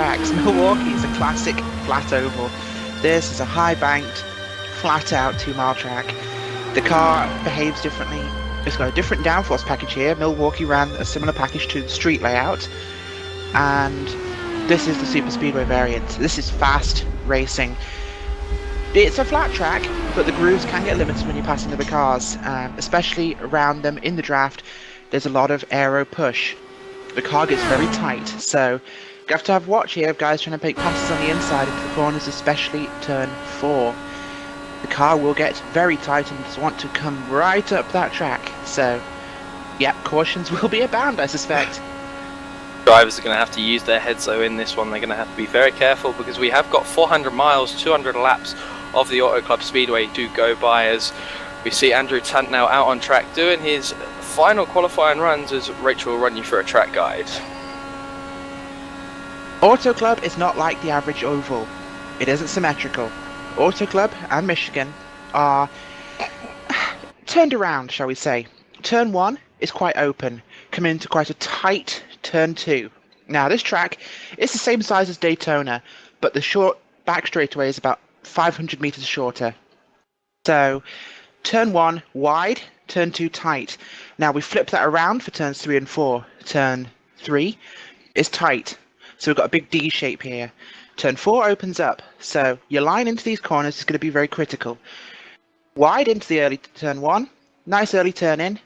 tracks. Milwaukee is a classic flat oval. This is a high-banked, flat-out 2-mile track. The car behaves differently. It's got a different downforce package here. Milwaukee ran a similar package to the street layout. And this is the super speedway variant. This is fast racing. It's a flat track, but the grooves can get limited when you're passing other cars, especially around them in the draft. There's a lot of aero push. The car gets very tight, so you have to have watch here of guys trying to make passes on the inside into the corners, especially turn 4. The car will get very tight and just want to come right up that track. So, yep, cautions will be abound, I suspect. Drivers are going to have to use their heads though in this one. They're going to have to be very careful because we have got 400 miles, 200 laps of the Auto Club Speedway to go by, as we see Andrew Tant now out on track doing his final qualifying runs, as Rachel will run you through a track guide. Auto Club is not like the average oval. It isn't symmetrical. Auto Club and Michigan are turned around, shall we say. Turn 1 is quite open, coming into quite a tight turn 2. Now this track is the same size as Daytona, but the short back straightaway is about 500 meters shorter. So turn 1 wide, turn 2 tight. Now we flip that around for turns 3 and 4. Turn 3 is tight, so we've got a big D shape here. Turn 4 opens up, so your line into these corners is going to be very critical. Wide into the early turn 1, nice early turn in,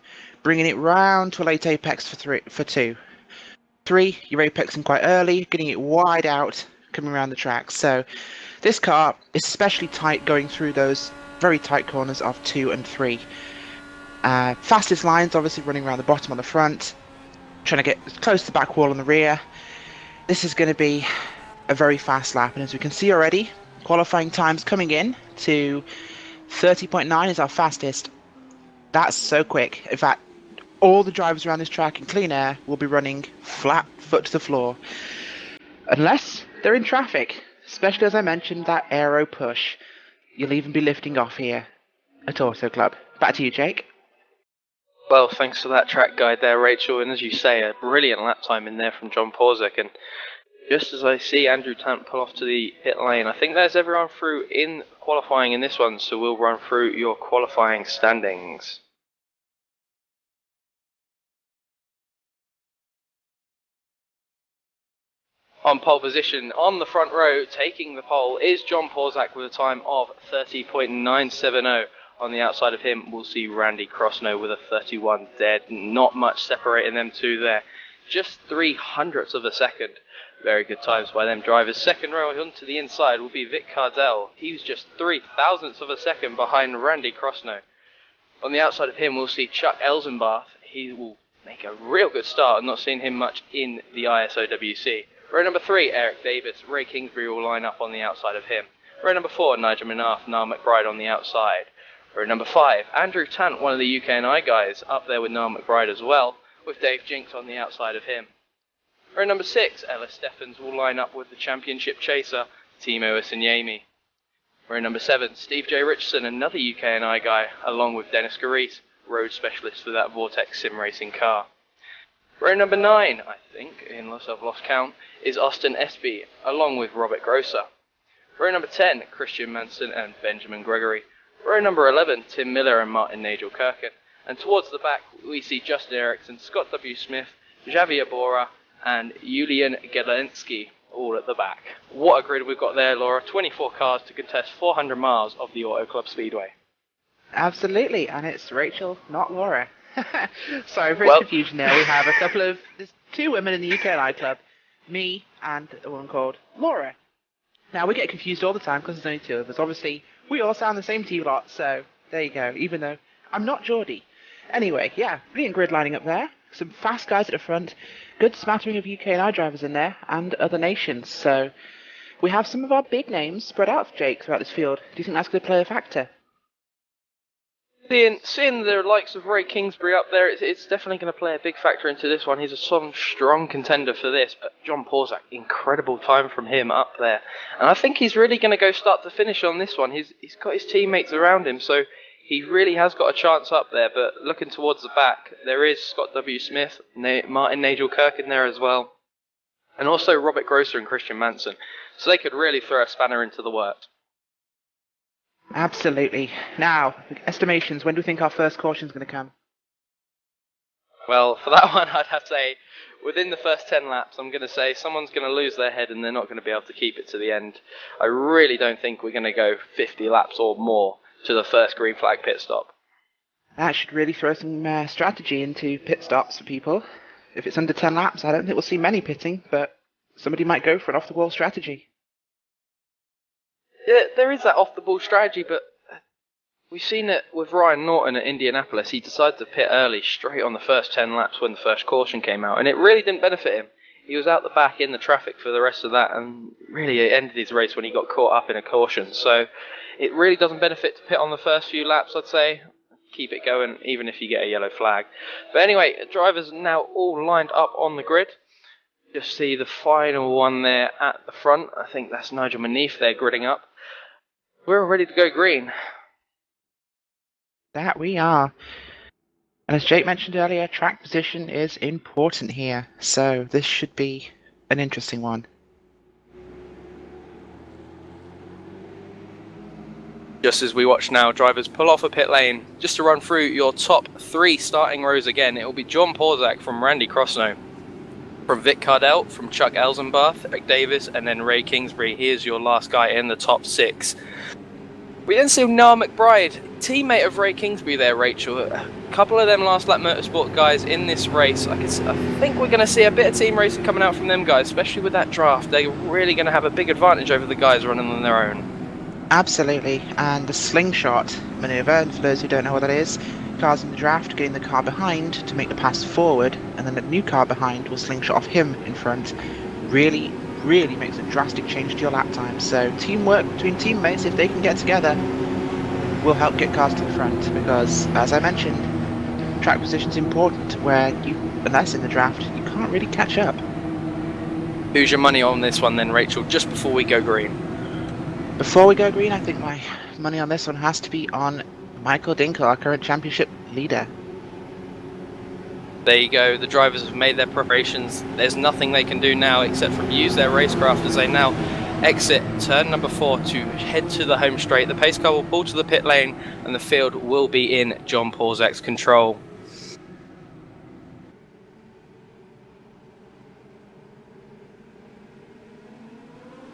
bringing it round to a late apex for 2. 3, you're apexing quite early, getting it wide out, coming around the track. So this car is especially tight going through those very tight corners of 2 and 3. Fastest lines obviously running around the bottom on the front, trying to get as close to the back wall on the rear. This is going to be a very fast lap, and as we can see already, qualifying times coming in to 30.9 is our fastest. That's so quick. In fact, all the drivers around this track in clean air will be running flat foot to the floor, unless they're in traffic, especially as I mentioned that aero push. You'll even be lifting off here at Auto Club. Back to you, Jake. Well, thanks for that track guide there, Rachel, and as you say, a brilliant lap time in there from John Porzek. And just as I see Andrew Tant pull off to the pit lane, I think there's everyone through in qualifying in this one, so we'll run through your qualifying standings. On pole position, on the front row, taking the pole, is John Porzak with a time of 30.970. On the outside of him, we'll see Randy Crossno with a 31 dead. Not much separating them two there. Just 0.03 of a second. Very good times by them drivers. Second row onto the inside will be Vic Cardell. He was just 0.03 of a second behind Randy Crossno. On the outside of him, we'll see Chuck Elzenbath. He will make a real good start. I'm not seeing him much in the ISOWC. Row number 3, Eric Davis. Ray Kingsbury will line up on the outside of him. Row number 4, Nigel Minarf, Niall McBride on the outside. Row number 5, Andrew Tant, one of the UK&I guys, up there with Niall McBride as well, with Dave Jinks on the outside of him. Row number 6, Ellis Steffens will line up with the championship chaser, Timo Asinyemi. Row number 7, Steve J. Richardson, another UK&I guy, along with Dennis Garise, road specialist for that Vortex sim racing car. Row number 9, I think, unless I've lost count, is Austin Espy, along with Robert Grosser. Row number 10, Christian Manson and Benjamin Gregory. Row number 11, Tim Miller and Martin Nigel Kirkin. And towards the back, we see Justin Eriksson, Scott W. Smith, Javier Bora, and Julian Gelensky, all at the back. What a grid we've got there, Laura. 24 cars to contest 400 miles of the Auto Club Speedway. Absolutely, and it's Rachel, not Laura. Sorry for the confusion there. We have there's 2 women in the UK&I club, me and a woman called Laura. Now, we get confused all the time because there's only 2 of us. Obviously, we all sound the same to you lot, so there you go, even though I'm not Geordie. Anyway, yeah, brilliant grid lining up there. Some fast guys at the front, good smattering of UK&I drivers in there, and other nations. So we have some of our big names spread out, Jake, throughout this field. Do you think that's going to play a factor? Seeing the likes of Ray Kingsbury up there, it's definitely going to play a big factor into this one. He's a strong contender for this, but John Porzak, incredible time from him up there. And I think he's really going to go start to finish on this one. He's got his teammates around him, so he really has got a chance up there. But looking towards the back, there is Scott W. Smith, Martin Nigel Kirkin there as well. and also Robert Grosser and Christian Manson. So they could really throw a spanner into the works. Absolutely. Now, estimations, when do you think our first caution is going to come? Well, for that one, I'd have to say within the first 10 laps, I'm going to say someone's going to lose their head and they're not going to be able to keep it to the end. I really don't think we're going to go 50 laps or more to the first green flag pit stop. That should really throw some strategy into pit stops for people. If it's under 10 laps, I don't think we'll see many pitting, but somebody might go for an off-the-wall strategy. Yeah, there is that off-the-ball strategy, but we've seen it with Ryan Norton at Indianapolis. He decided to pit early, straight on the first 10 laps when the first caution came out, and it really didn't benefit him. He was out the back in the traffic for the rest of that, and really it ended his race when he got caught up in a caution. So it really doesn't benefit to pit on the first few laps, I'd say. Keep it going, even if you get a yellow flag. But anyway, drivers are now all lined up on the grid. Just see the final one there at the front. I think that's Nigel Manif there gridding up. We're all ready to go green. That we are. And as Jake mentioned earlier, track position is important here, so this should be an interesting one. Just as we watch now, drivers pull off a pit lane. Just to run through your top 3 starting rows again, it will be John Porzak from Randy Crosno, from Vic Cardell, from Chuck Elzenbarth, Eric Davis, and then Ray Kingsbury. Here's your last guy in the top 6. We then see Niall McBride, teammate of Ray Kingsbury there, Rachel. A couple of them last lap motorsport guys in this race. I think we're going to see a bit of team racing coming out from them guys, especially with that draft. They're really going to have a big advantage over the guys running on their own. Absolutely, and the slingshot manoeuvre, and for those who don't know what that is, cars in the draft getting the car behind to make the pass forward, and then the new car behind will slingshot off him in front. Really makes a drastic change to your lap time. So teamwork between teammates, if they can get together, will help get cars to the front, because as I mentioned, track position's important, where you, unless in the draft, you can't really catch up. Who's your money on this one then, Rachel, just before we go green? Before we go green, I think my money on this one has to be on Michael Dinkel, our current championship leader. There you go, the drivers have made their preparations. There's nothing they can do now except for use their racecraft as they now exit turn number 4 to head to the home straight. The pace car will pull to the pit lane and the field will be in John Porzak's control.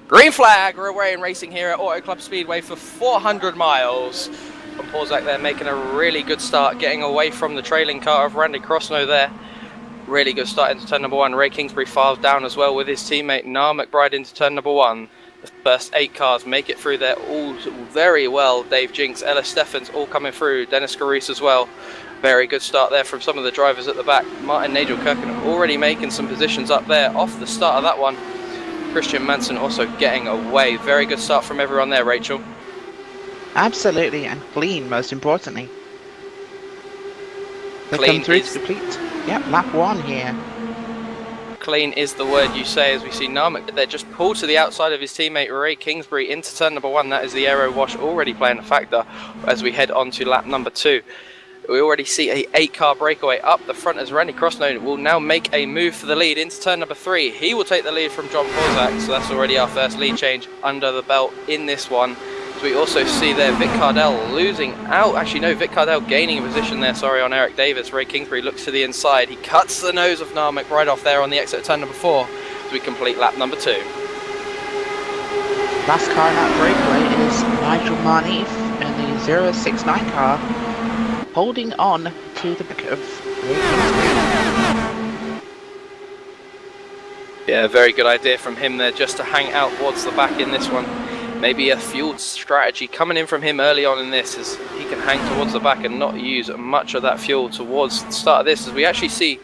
Green flag, we're away in racing here at Auto Club Speedway for 400 miles. John Porzak there making a really good start, getting away from the trailing car of Randy Crosno there. Really good start into turn number 1. Ray Kingsbury files down as well with his teammate Niall McBride into turn number 1. The first 8 cars make it through there all very well. Dave Jinks, Ellis Steffens all coming through, Dennis Caruso as well. Very good start there from some of the drivers at the back. Martin Nigel Kirken already making some positions up there off the start of that one. Christian Manson also getting away. Very good start from everyone there, Rachel. Absolutely, and clean, most importantly. They Clean come through is... to complete. Yep, lap 1 here. Clean is the word you say, as we see Narmak there just pull to the outside of his teammate Ray Kingsbury into turn number 1. That is the aero wash already playing a factor as we head on to lap number 2. We already see a 8-car breakaway up the front as Randy Crosno will now make a move for the lead into turn number 3. He will take the lead from John Porzak, so that's already our first lead change under the belt in this one. As we also see there Vic Cardell losing out, actually no, Vic Cardell gaining a position there, sorry, on Eric Davis. Ray Kingsbury looks to the inside. He cuts the nose of Niall McBride off there on the exit of turn number 4 as we complete lap number 2. Last car in that breakaway is Nigel Marneef in the 069 car, holding on to the back of Ray Kingsbury. Yeah, very good idea from him there just to hang out towards the back in this one. Maybe a fueled strategy coming in from him early on in this as he can hang towards the back and not use much of that fuel towards the start of this, as we actually see,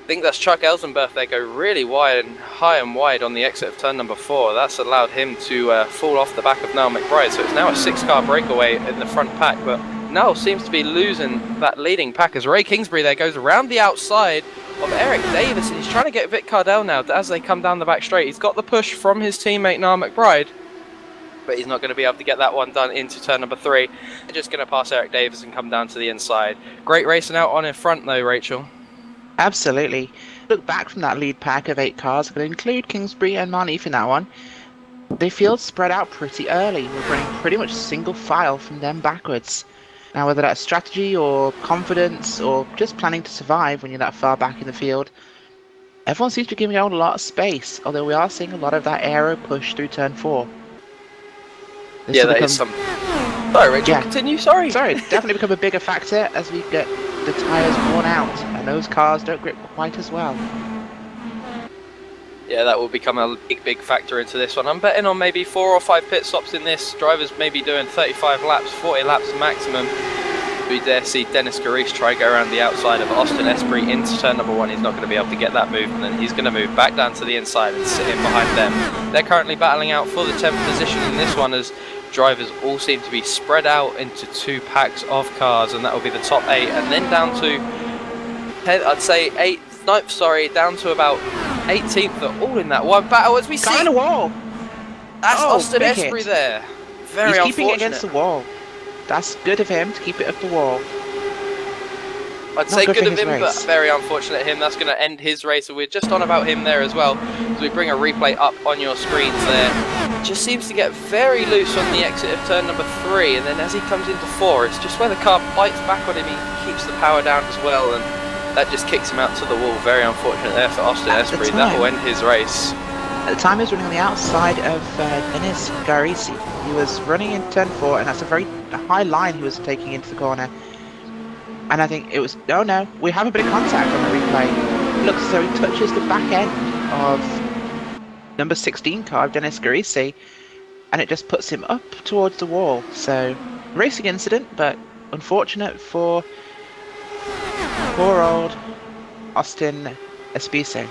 I think that's Chuck Elzenbarth there, go really wide and high and wide on the exit of turn number 4. That's allowed him to fall off the back of Niall McBride, so it's now a 6-car breakaway in the front pack, but Niall seems to be losing that leading pack as Ray Kingsbury there goes around the outside of Eric Davis, and he's trying to get Vic Cardell now as they come down the back straight. He's got the push from his teammate Niall McBride, but he's not going to be able to get that one done into turn number 3. They're just going to pass Eric Davis and come down to the inside. Great racing out on in front though, Rachel. Absolutely. look back from that lead pack of 8 cars, going to include Kingsbury and Marneef in that one, they feel spread out pretty early. We're running pretty much single file from them backwards. Now, whether that's strategy or confidence or just planning to survive when you're that far back in the field, everyone seems to be giving out a lot of space, although we are seeing a lot of that aero push through turn 4. Yeah, that is some... Sorry, Rachel, continue, sorry. Sorry, definitely become a bigger factor as we get the tyres worn out, and those cars don't grip quite as well. Yeah, that will become a big factor into this one. I'm betting on maybe 4 or 5 pit stops in this. Drivers maybe doing 35 laps, 40 laps maximum. We dare see Dennis Garis try to go around the outside of Austin Esprit into turn number 1. He's not going to be able to get that movement, and he's going to move back down to the inside and sit in behind them. They're currently battling out for the 10th position in this one, as drivers all seem to be spread out into 2 packs of cars, and that will be the top 8, and then down to, I'd say 8th, 9th, sorry, down to about 18th. They're all in that one battle as we see. Kind of wall. That's Austin Esprit there. Very He's unfortunate. keeping it against the wall. That's good of him to keep it up the wall. I'd say good of him, but very unfortunate of him. That's going to end his race, and we're just on about him there as well. As we bring a replay up on your screens there. Just seems to get very loose on the exit of turn number 3, and then as he comes into 4, it's just where the car bites back on him. He keeps the power down as well, and that just kicks him out to the wall. Very unfortunate there for Austin Esprit. That will end his race. At the time, he was running on the outside of Dennis Garis. He was running in turn 4, and that's a very high line he was taking into the corner. And I think it was, oh no, we have a bit of contact on the replay. It looks as though he touches the back end of number 16 car of Dennis Garis, and it just puts him up towards the wall. So, racing incident, but unfortunate for poor old Austin Esprit.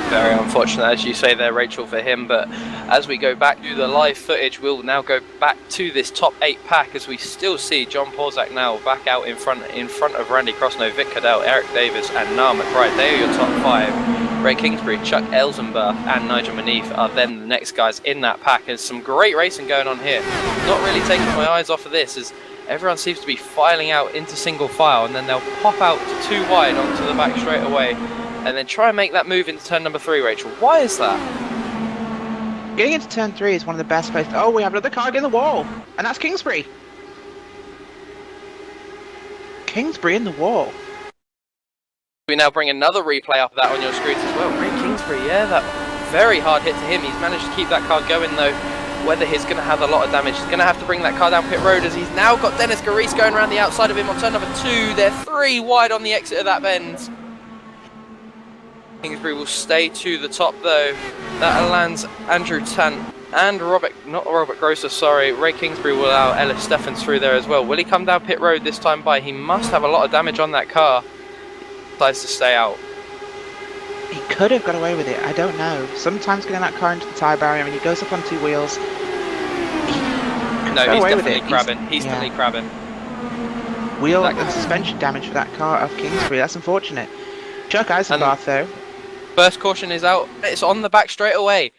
Very unfortunate, as you say there, Rachel, for him. But as we go back to the live footage, we'll now go back to this top 8 pack, as we still see John Porzak now back out in front of Randy Crossno, Vic Cadell, Eric Davis, and Niall McBride. They are your top 5. Ray Kingsbury, Chuck Elzenberth, and Nigel Marneef are then the next guys in that pack. There's some great racing going on here. Not really taking my eyes off of this, as everyone seems to be filing out into single file, and then they'll pop out to 2 wide onto the back straight away, and then try and make that move into turn number 3, Rachel. Why is that? Getting into turn 3 is one of the best places. Oh, we have another car in the wall, and that's Kingsbury. Kingsbury in the wall. We now bring another replay up of that on your screens as well. Ray Kingsbury, yeah, that very hard hit to him. He's managed to keep that car going though. Whether he's going to have a lot of damage, he's going to have to bring that car down pit road, as he's now got Dennis Garis going around the outside of him on turn number 2. They're 3 wide on the exit of that bend. Kingsbury will stay to the top though. That lands Andrew Tant and not Robert Grosser, sorry. Ray Kingsbury will allow Ellis Steffens through there as well. Will he come down pit road this time by? He must have a lot of damage on that car. He decides to stay out. He could have got away with it, I don't know. Sometimes getting that car into the tyre barrier, when he goes up on 2 wheels, no, he's definitely crabbing. He's definitely crabbing. Wheel and suspension damage for that car of Kingsbury, that's unfortunate. Chuck Eisenbarth though. First caution is out. It's on the back straight away.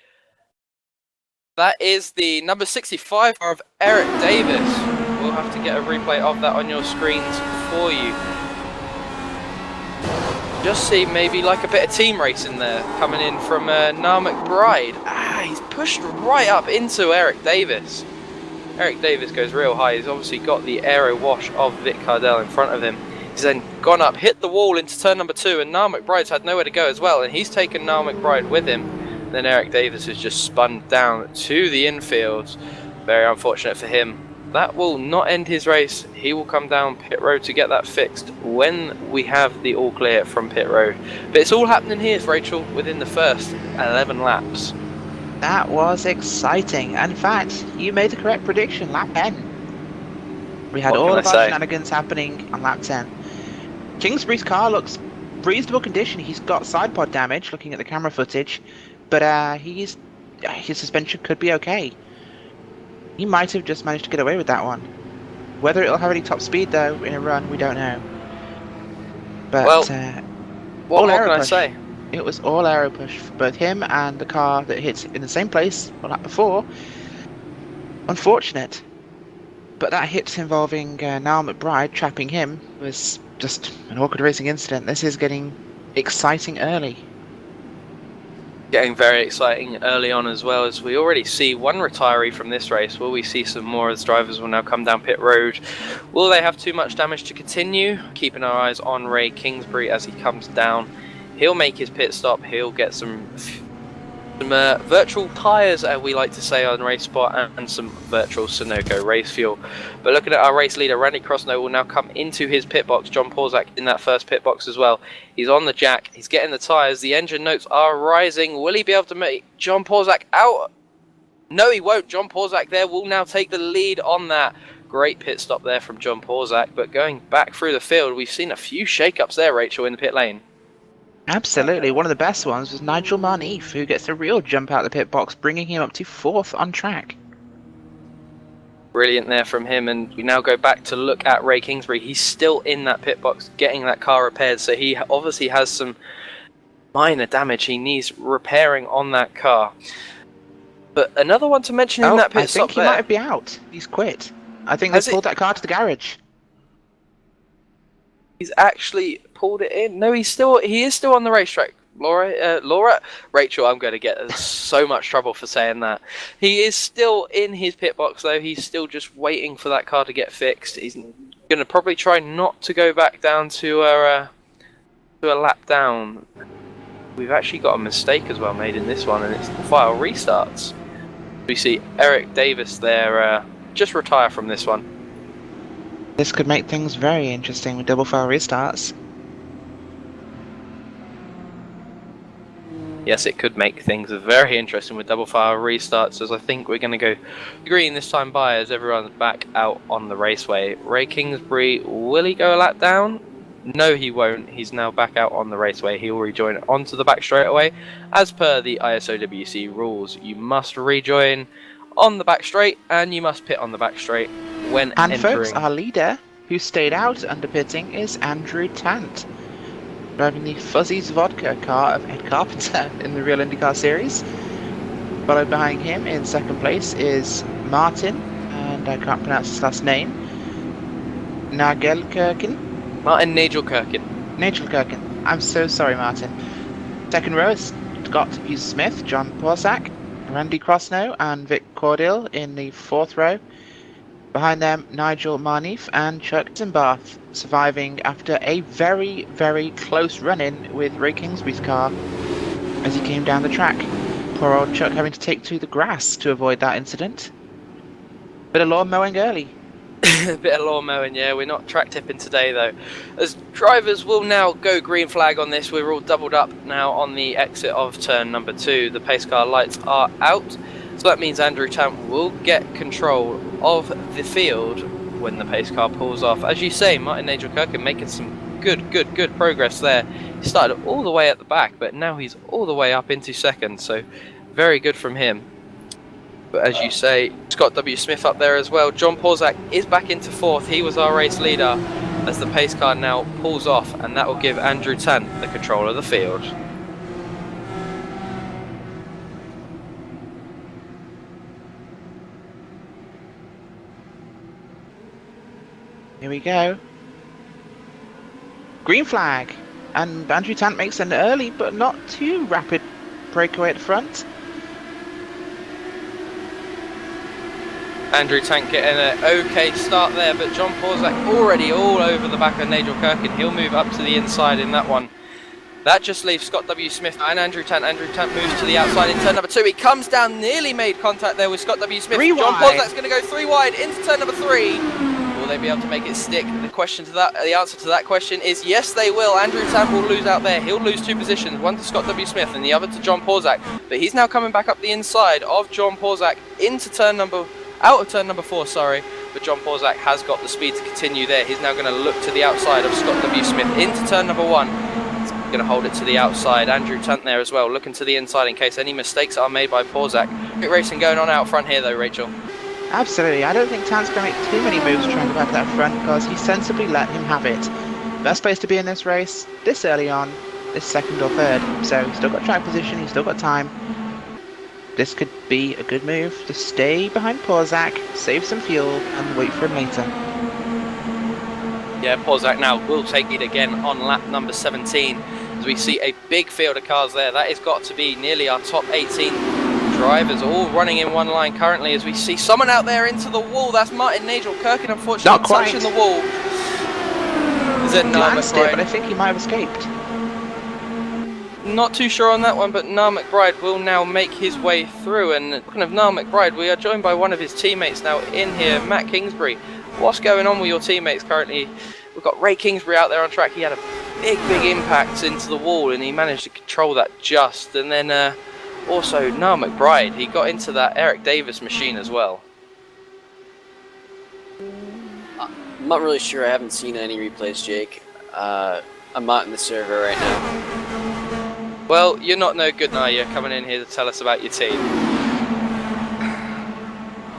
That is the number 65 of Eric Davis. We'll have to get a replay of that on your screens for you. Just see maybe like a bit of team racing there coming in from Niall McBride. He's pushed right up into Eric Davis. Eric Davis goes real high. He's obviously got the aero wash of Vic Cardell in front of him. He's then gone up, hit the wall into turn number 2, and Niall McBride's had nowhere to go as well, and he's taken Niall McBride with him. Then Eric Davis has just spun down to the infield. Very unfortunate for him. That will not end his race. He will come down pit road to get that fixed when we have the all clear from pit road. But it's all happening here, Rachel, within the first 11 laps. That was exciting. In fact, you made the correct prediction, lap 10. We had all of our shenanigans happening on lap 10. Kingsbury's car looks reasonable condition. He's got side pod damage, looking at the camera footage, but his suspension could be okay. He might have just managed to get away with that one. Whether it'll have any top speed though in a run, we don't know. But well, what more can I say? It was all aero push for both him and the car that hits in the same place on lap before. Unfortunate. But that hit involving Niall McBride trapping him was just an awkward racing incident. This is getting exciting early. Getting very exciting early on as well, as we already see one retiree from this race. Will we see some more as drivers will now come down pit road? Will they have too much damage to continue? Keeping our eyes on Ray Kingsbury as he comes down. He'll make his pit stop. He'll get some virtual tyres, as we like to say on Race Spot, and some virtual Sunoco race fuel. But looking at our race leader, Randy Crossnow will now come into his pit box. John Porzak in that first pit box as well. He's on the jack, he's getting the tyres, the engine notes are rising. Will he be able to make John Porzak out? No, he won't. John Porzak there will now take the lead on that. Great pit stop there from John Porzak. But going back through the field, we've seen a few shake-ups there, Rachel, in the pit lane. Absolutely. One of the best ones was Nigel Marneef, who gets a real jump out of the pit box, bringing him up to 4th on track. Brilliant there from him, and we now go back to look at Ray Kingsbury. He's still in that pit box getting that car repaired, so he obviously has some minor damage he needs repairing on that car. But another one to mention in that pit stop I think he might be out. He's quit. I think they pulled that car to the garage. He's actually pulled it in. No, he is still on the racetrack. Rachel, I'm going to get so much trouble for saying that. He is still in his pit box though. He's still just waiting for that car to get fixed. He's going to probably try not to go back down to a lap down. We've actually got a mistake as well made in this one, and it's the file restarts. We see Eric Davis there just retire from this one. This could make things very interesting with double file restarts. Yes, it could make things very interesting with double file restarts, as I think we're going to go green this time by as everyone's back out on the raceway. Ray Kingsbury, will he go a lap down? No, he won't. He's now back out on the raceway. He will rejoin onto the back straightaway. As per the ISOWC rules, you must rejoin on the back straight and you must pit on the back straight when entering. And folks, our leader, who stayed out under pitting, is Andrew Tant, driving the Fuzzy's Vodka car of Ed Carpenter in the Real IndyCar Series. Followed behind him in second place is Martin, and I can't pronounce his last name, Nagelkirchen. Martin Nagelkirchen. Nagelkirchen. I'm so sorry, Martin. Second row is Scott Hughes-Smith, John Porzak, Randy Crossnow, and Vic Cordial in the 4th row. Behind them, Nigel Marneef and Chuck Zimbarth, surviving after a very, very close run-in with Ray Kingsbury's car as he came down the track. Poor old Chuck having to take to the grass to avoid that incident. Bit of lawn mowing early. A bit of lawn mowing, yeah. We're not track tipping today though. As drivers will now go green flag on this, we're all doubled up now on the exit of turn number 2. The pace car lights are out, so that means Andrew Tant will get control of the field when the pace car pulls off. As you say, Martin Nagelkirchen making some good progress there. He started all the way at the back, but now he's all the way up into second, so very good from him. But as you say, Scott W. Smith up there as well. John Porzak is back into 4th. He was our race leader as the pace car now pulls off, and that will give Andrew Tant the control of the field. Here we go. Green flag. And Andrew Tant makes an early but not too rapid breakaway at the front. Andrew Tant getting an okay start there, but John Porzak already all over the back of Nagelkirchen. He'll move up to the inside in that one. That just leaves Scott W. Smith and Andrew Tant. Andrew Tant moves to the outside in turn number 2. He comes down, nearly made contact there with Scott W. Smith. John Porzak's going to go 3 wide into turn number 3. Will they be able to make it stick? The answer to that question is yes, they will. Andrew Tant will lose out there. He'll lose 2 positions, one to Scott W. Smith and the other to John Porzak. But he's now coming back up the inside of John Porzak out of turn number 4, sorry, but John Porzak has got the speed to continue there. He's now going to look to the outside of Scott W. Smith into turn number 1. He's going to hold it to the outside. Andrew Tant there as well, looking to the inside in case any mistakes are made by Porzak. Good racing going on out front here though, Rachel. Absolutely. I don't think Tant's going to make too many moves trying to back that front because he sensibly let him have it. Best place to be in this race, this early on, this 2nd or 3rd. So he's still got track position, he's still got time. This could be a good move to stay behind Porzak, save some fuel, and wait for him later. Yeah, Porzak now will take it again on lap number 17. as we see a big field of cars there. That has got to be nearly our top 18 drivers, all running in one line currently, as we see someone out there into the wall. That's Martin Nigel Kirkin, unfortunately Not quite touching the wall. Is it glanced it, but I think he might have escaped. Not too sure on that one, but Niall McBride will now make his way through. And talking of Niall McBride, we are joined by one of his teammates now in here, Matt Kingsbury. What's going on with your teammates currently? We've got Ray Kingsbury out there on track. He had a big impact into the wall, and he managed to control that just. And then also Niall McBride, he got into that Eric Davis machine as well. I'm not really sure. I haven't seen any replays, Jake. I'm not in the server right now. Well, you're not no good now. You're coming in here to tell us about your team.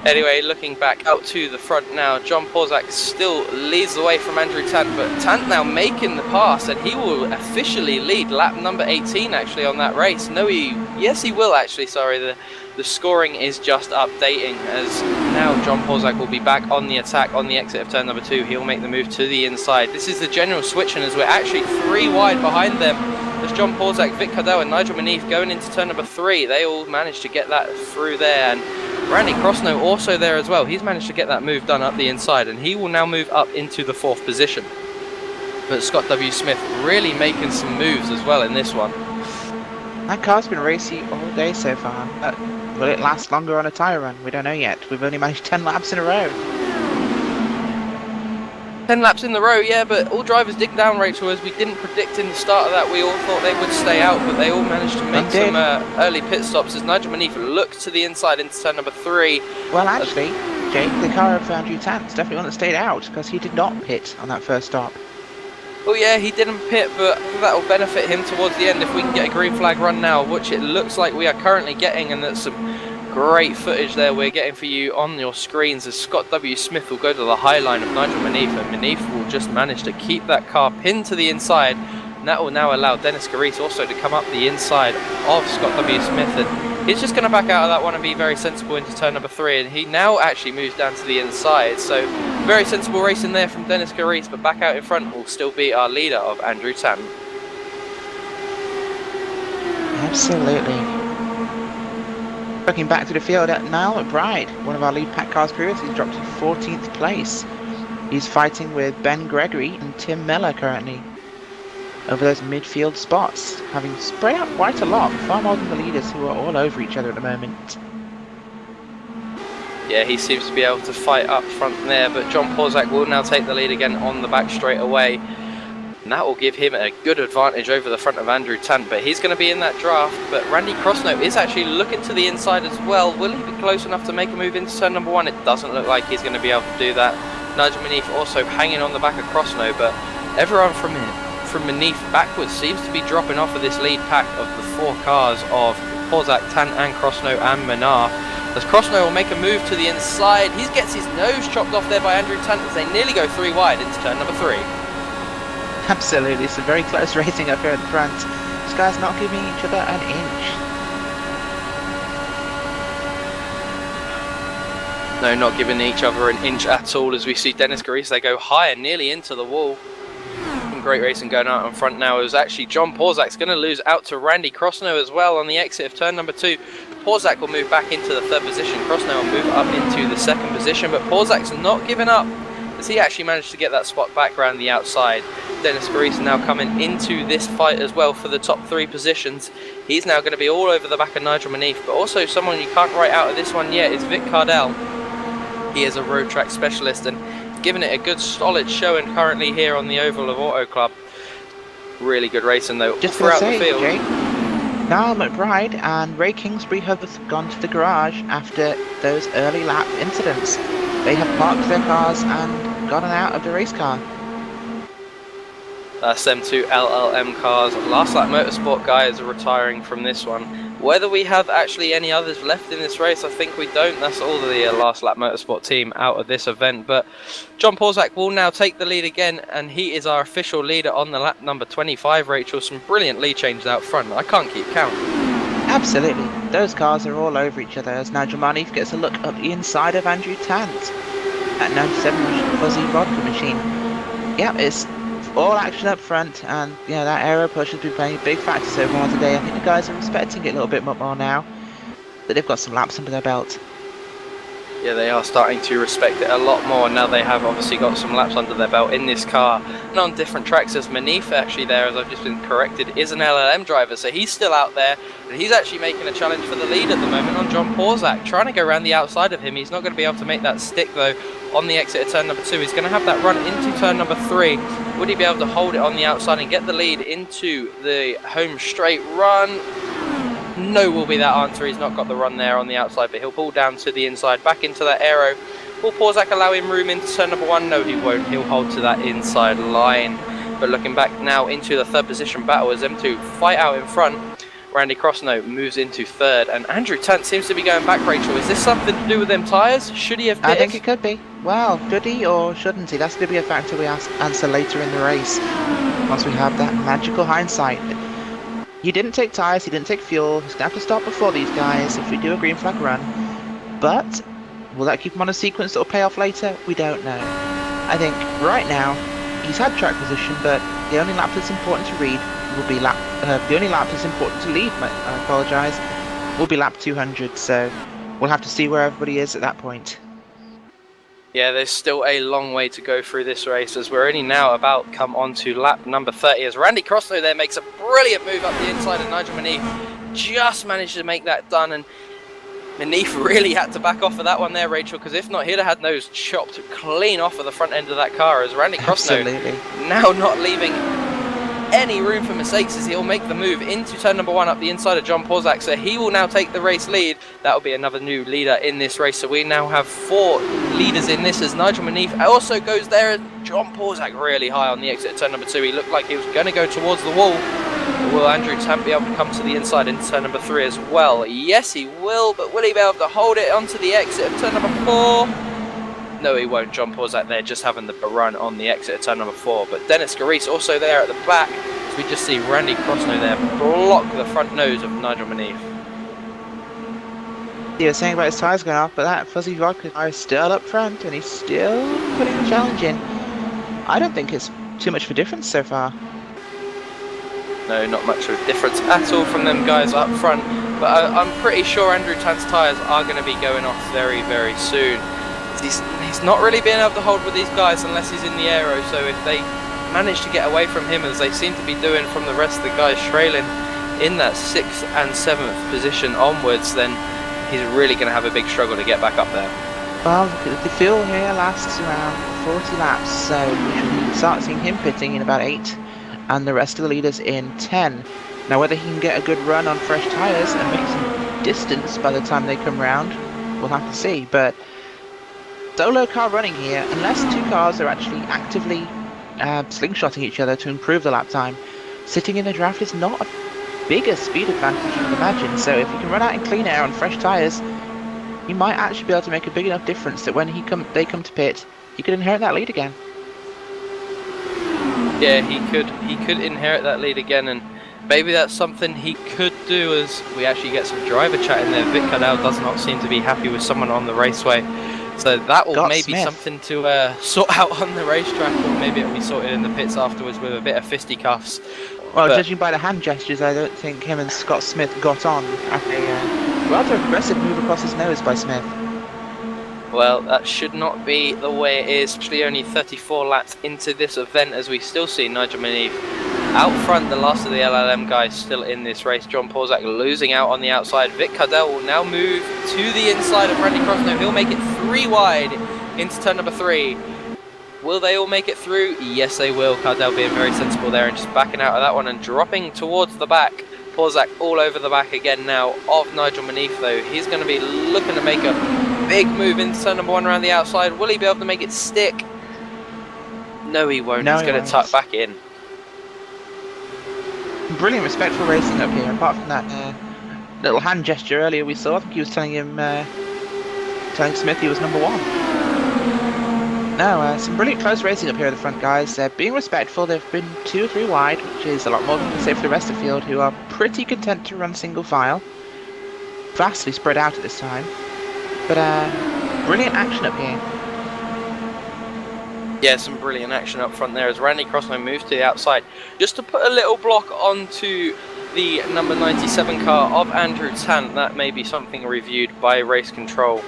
Anyway, looking back out to the front now, John Porzak still leads the way from Andrew Tant, but Tant now making the pass, and he will officially lead lap number 18 actually on that race. Yes he will actually, sorry, the scoring is just updating, as now John Porzak will be back on the attack on the exit of turn number 2. He'll make the move to the inside. This is the general switching, as we're actually 3 wide behind them. There's John Porzak, Vic Cardell and Nigel Manif going into turn number 3. They all managed to get that through there, and Randy Crossnow also there as well. He's managed to get that move done up the inside, and he will now move up into the 4th position. But Scott W. Smith really making some moves as well in this one. That car's been racy all day so far. Will it last longer on a tyre run? We don't know yet. We've only managed 10 laps in a row. 10 laps in the row, yeah, but all drivers dig down, Rachel, as we didn't predict in the start of that. We all thought they would stay out, but they all managed to make some early pit stops as Nigel Manif looked to the inside into turn number 3. Well, actually, Jake, the car of Andrew Tant is definitely one that stayed out, because he did not pit on that first stop. Well, yeah, he didn't pit, but that will benefit him towards the end if we can get a green flag run now, which it looks like we are currently getting, and that's some great footage there we're getting for you on your screens, as Scott W. Smith will go to the high line of Nigel Manif, and Manif will just manage to keep that car pinned to the inside, and that will now allow Dennis Garis also to come up the inside of Scott W. Smith, and he's just going to back out of that one and be very sensible into turn number 3, and he now actually moves down to the inside, so very sensible racing there from Dennis Garis, but back out in front will still be our leader of Andrew Tant. Absolutely. Looking back to the field at Niall McBride, one of our lead pack cars previously, he's dropped to 14th place. He's fighting with Ben Gregory and Tim Miller currently over those midfield spots, having sprayed out quite a lot, far more than the leaders who are all over each other at the moment. Yeah, he seems to be able to fight up front there, but John Porzak will now take the lead again on the back straight away. And that will give him a good advantage over the front of Andrew Tant, but he's going to be in that draft. But Randy Crossnow is actually looking to the inside as well. Will he be close enough to make a move into turn number 1? It doesn't look like he's going to be able to do that. Nigel Manif also hanging on the back of Crossnow, but everyone from Manif backwards seems to be dropping off of this lead pack of the 4 cars of Porzak, Tant and Crossnow and Menard. As Crossnow will make a move to the inside, he gets his nose chopped off there by Andrew Tant as they nearly go 3 wide into turn number 3. Absolutely, it's a very close racing up here at the front. These guys not giving each other an inch. No, not giving each other an inch at all, as we see Dennis Garis, they go high and nearly into the wall. Some great racing going out in front now. It was actually John Porzak's going to lose out to Randy Crossnow as well on the exit of turn number 2. Porzak will move back into the 3rd position. Crossnow will move up into the 2nd position, but Porzak's not giving up, as he actually managed to get that spot back around the outside. Dennis Garis now coming into this fight as well for the top 3 positions. He's now going to be all over the back of Nigel Manif, but also someone you can't write out of this one yet is Vic Cardell. He is a road track specialist and giving it a good solid showing currently here on the oval of Auto Club. Really good racing though just throughout say, the field. Jake, Niall McBride and Ray Kingsbury have gone to the garage after those early lap incidents. They have parked their cars and gotten out of the race car. That's them 2 LLM cars. Last Lap Motorsport guys are retiring from this one. Whether we have actually any others left in this race, I think we don't. That's all the Last Lap Motorsport team out of this event. But John Porzak will now take the lead again, and he is our official leader on the lap number 25, Rachel. Some brilliant lead changes out front. I can't keep count. Absolutely. Those cars are all over each other as Nigel Manif gets a look up the inside of Andrew Tant at 97 Fuzzy Vodka Machine. Yeah, it's all action up front, and that aero push has been playing a big factor so far today. I think the guys are respecting it a little bit more now that they've got some laps under their belt. Yeah, they are starting to respect it a lot more now. They have obviously got some laps under their belt in this car and on different tracks. As Manif actually there, as I've just been corrected, is an LLM driver, so he's still out there, and he's actually making a challenge for the lead at the moment on John Porzak, trying to go around the outside of him. He's not going to be able to make that stick though on the exit of turn number 2. He's going to have that run into turn number 3. Would he be able to hold it on the outside and get the lead into the home straight run? No will be that answer. He's not got the run there on the outside, but he'll pull down to the inside, back into that aero. Will Porzak allow him room into turn number 1? No, he won't. He'll hold to that inside line. But looking back now into the third position battle as them two fight out in front. Randy Crossnow moves into third, and Andrew Tant seems to be going back, Rachel. Is this something to do with them tyres? Should he have pitted? I think it could be. Well, should he or shouldn't he? That's going to be a factor we answer later in the race, once we have that magical hindsight. He didn't take tyres, he didn't take fuel. He's going to have to stop before these guys if we do a green flag run. But will that keep him on a sequence that will pay off later? We don't know. I think right now he's had track position, but the only lap that's important to read will be the only lap that's important to lead. I apologise. Will be lap 200. So we'll have to see where everybody is at that point. Yeah, there's still a long way to go through this race, as we're only now about come on to lap number 30, as Randy Crossnow there makes a brilliant move up the inside of Nigel Manif. Just managed to make that done, and Manif really had to back off of that one there, Rachel, because if not, he'd have had those chopped clean off of the front end of that car, as Randy Crossnow now not leaving any room for mistakes, as he'll make the move into turn number 1 up the inside of John Porzak, so he will now take the race lead. That will be another new leader in this race, so we now have 4 leaders in this, as Nigel Manif also goes there. John Porzak really high on the exit of turn number 2. He looked like he was going to go towards the wall. Will Andrew Tant be able to come to the inside into turn number 3 as well? Yes, he will, but will he be able to hold it onto the exit of turn number 4? No, he won't. John Porzak there just having the run on the exit of turn number 4. But Dennis Garis also there at the back. As we just see Randy Crossnow there block the front nose of Nigel Manif. He was saying about his tyres going off, but that fuzzy vodka tyre is still up front and he's still putting the challenge in. I don't think it's too much of a difference so far. No, not much of a difference at all from them guys up front. But I'm pretty sure Andrew Tant's tyres are going to be going off very, very soon. He's not really being able to hold with these guys unless he's in the aero, so if they manage to get away from him, as they seem to be doing from the rest of the guys trailing in that 6th and 7th position onwards, then he's really going to have a big struggle to get back up there. Well, the fuel here lasts around 40 laps, so we should start seeing him pitting in about 8, and the rest of the leaders in 10. Now, whether he can get a good run on fresh tyres and make some distance by the time they come round, we'll have to see, but solo car running here, unless 2 cars are actually actively slingshotting each other to improve the lap time, sitting in the draft is not a bigger speed advantage you can imagine. So if you can run out in clean air on fresh tyres, you might actually be able to make a big enough difference that when they come to pit, you could inherit that lead again. Yeah, he could inherit that lead again, and maybe that's something he could do, as we actually get some driver chat in there. Vic Cadell does not seem to be happy with someone on the raceway. So that will maybe something to sort out on the racetrack, or maybe it'll be sorted in the pits afterwards with a bit of fisticuffs. Well, judging by the hand gestures, I don't think him and Scott Smith got on after a rather aggressive move across his nose by Smith. Well, that should not be the way it is, especially only 34 laps into this event, as we still see Nigel Manif out front, the last of the LLM guys still in this race. John Porzak losing out on the outside. Vic Cadell will now move to the inside of Randy Crossnow. He'll make it 3 wide into turn number 3. Will they all make it through? Yes, they will. Cadell being very sensible there and just backing out of that one and dropping towards the back. Porzak all over the back again now of Nigel Manif, though. He's going to be looking to make a big move into turn number 1 around the outside. Will he be able to make it stick? No, he won't. He's going to tuck back in. Brilliant respectful racing up here, apart from that little hand gesture earlier we saw. I think he was telling Smith he was number 1. No, some brilliant close racing up here at the front, guys. They're being respectful. They've been 2 or 3 wide, which is a lot more than you can say for the rest of the field, who are pretty content to run single file. Vastly spread out at this time. But brilliant action up here. Yeah, some brilliant action up front there as Randy Crossnow moves to the outside just to put a little block onto the number 97 car of Andrew Tant. That may be something reviewed by race control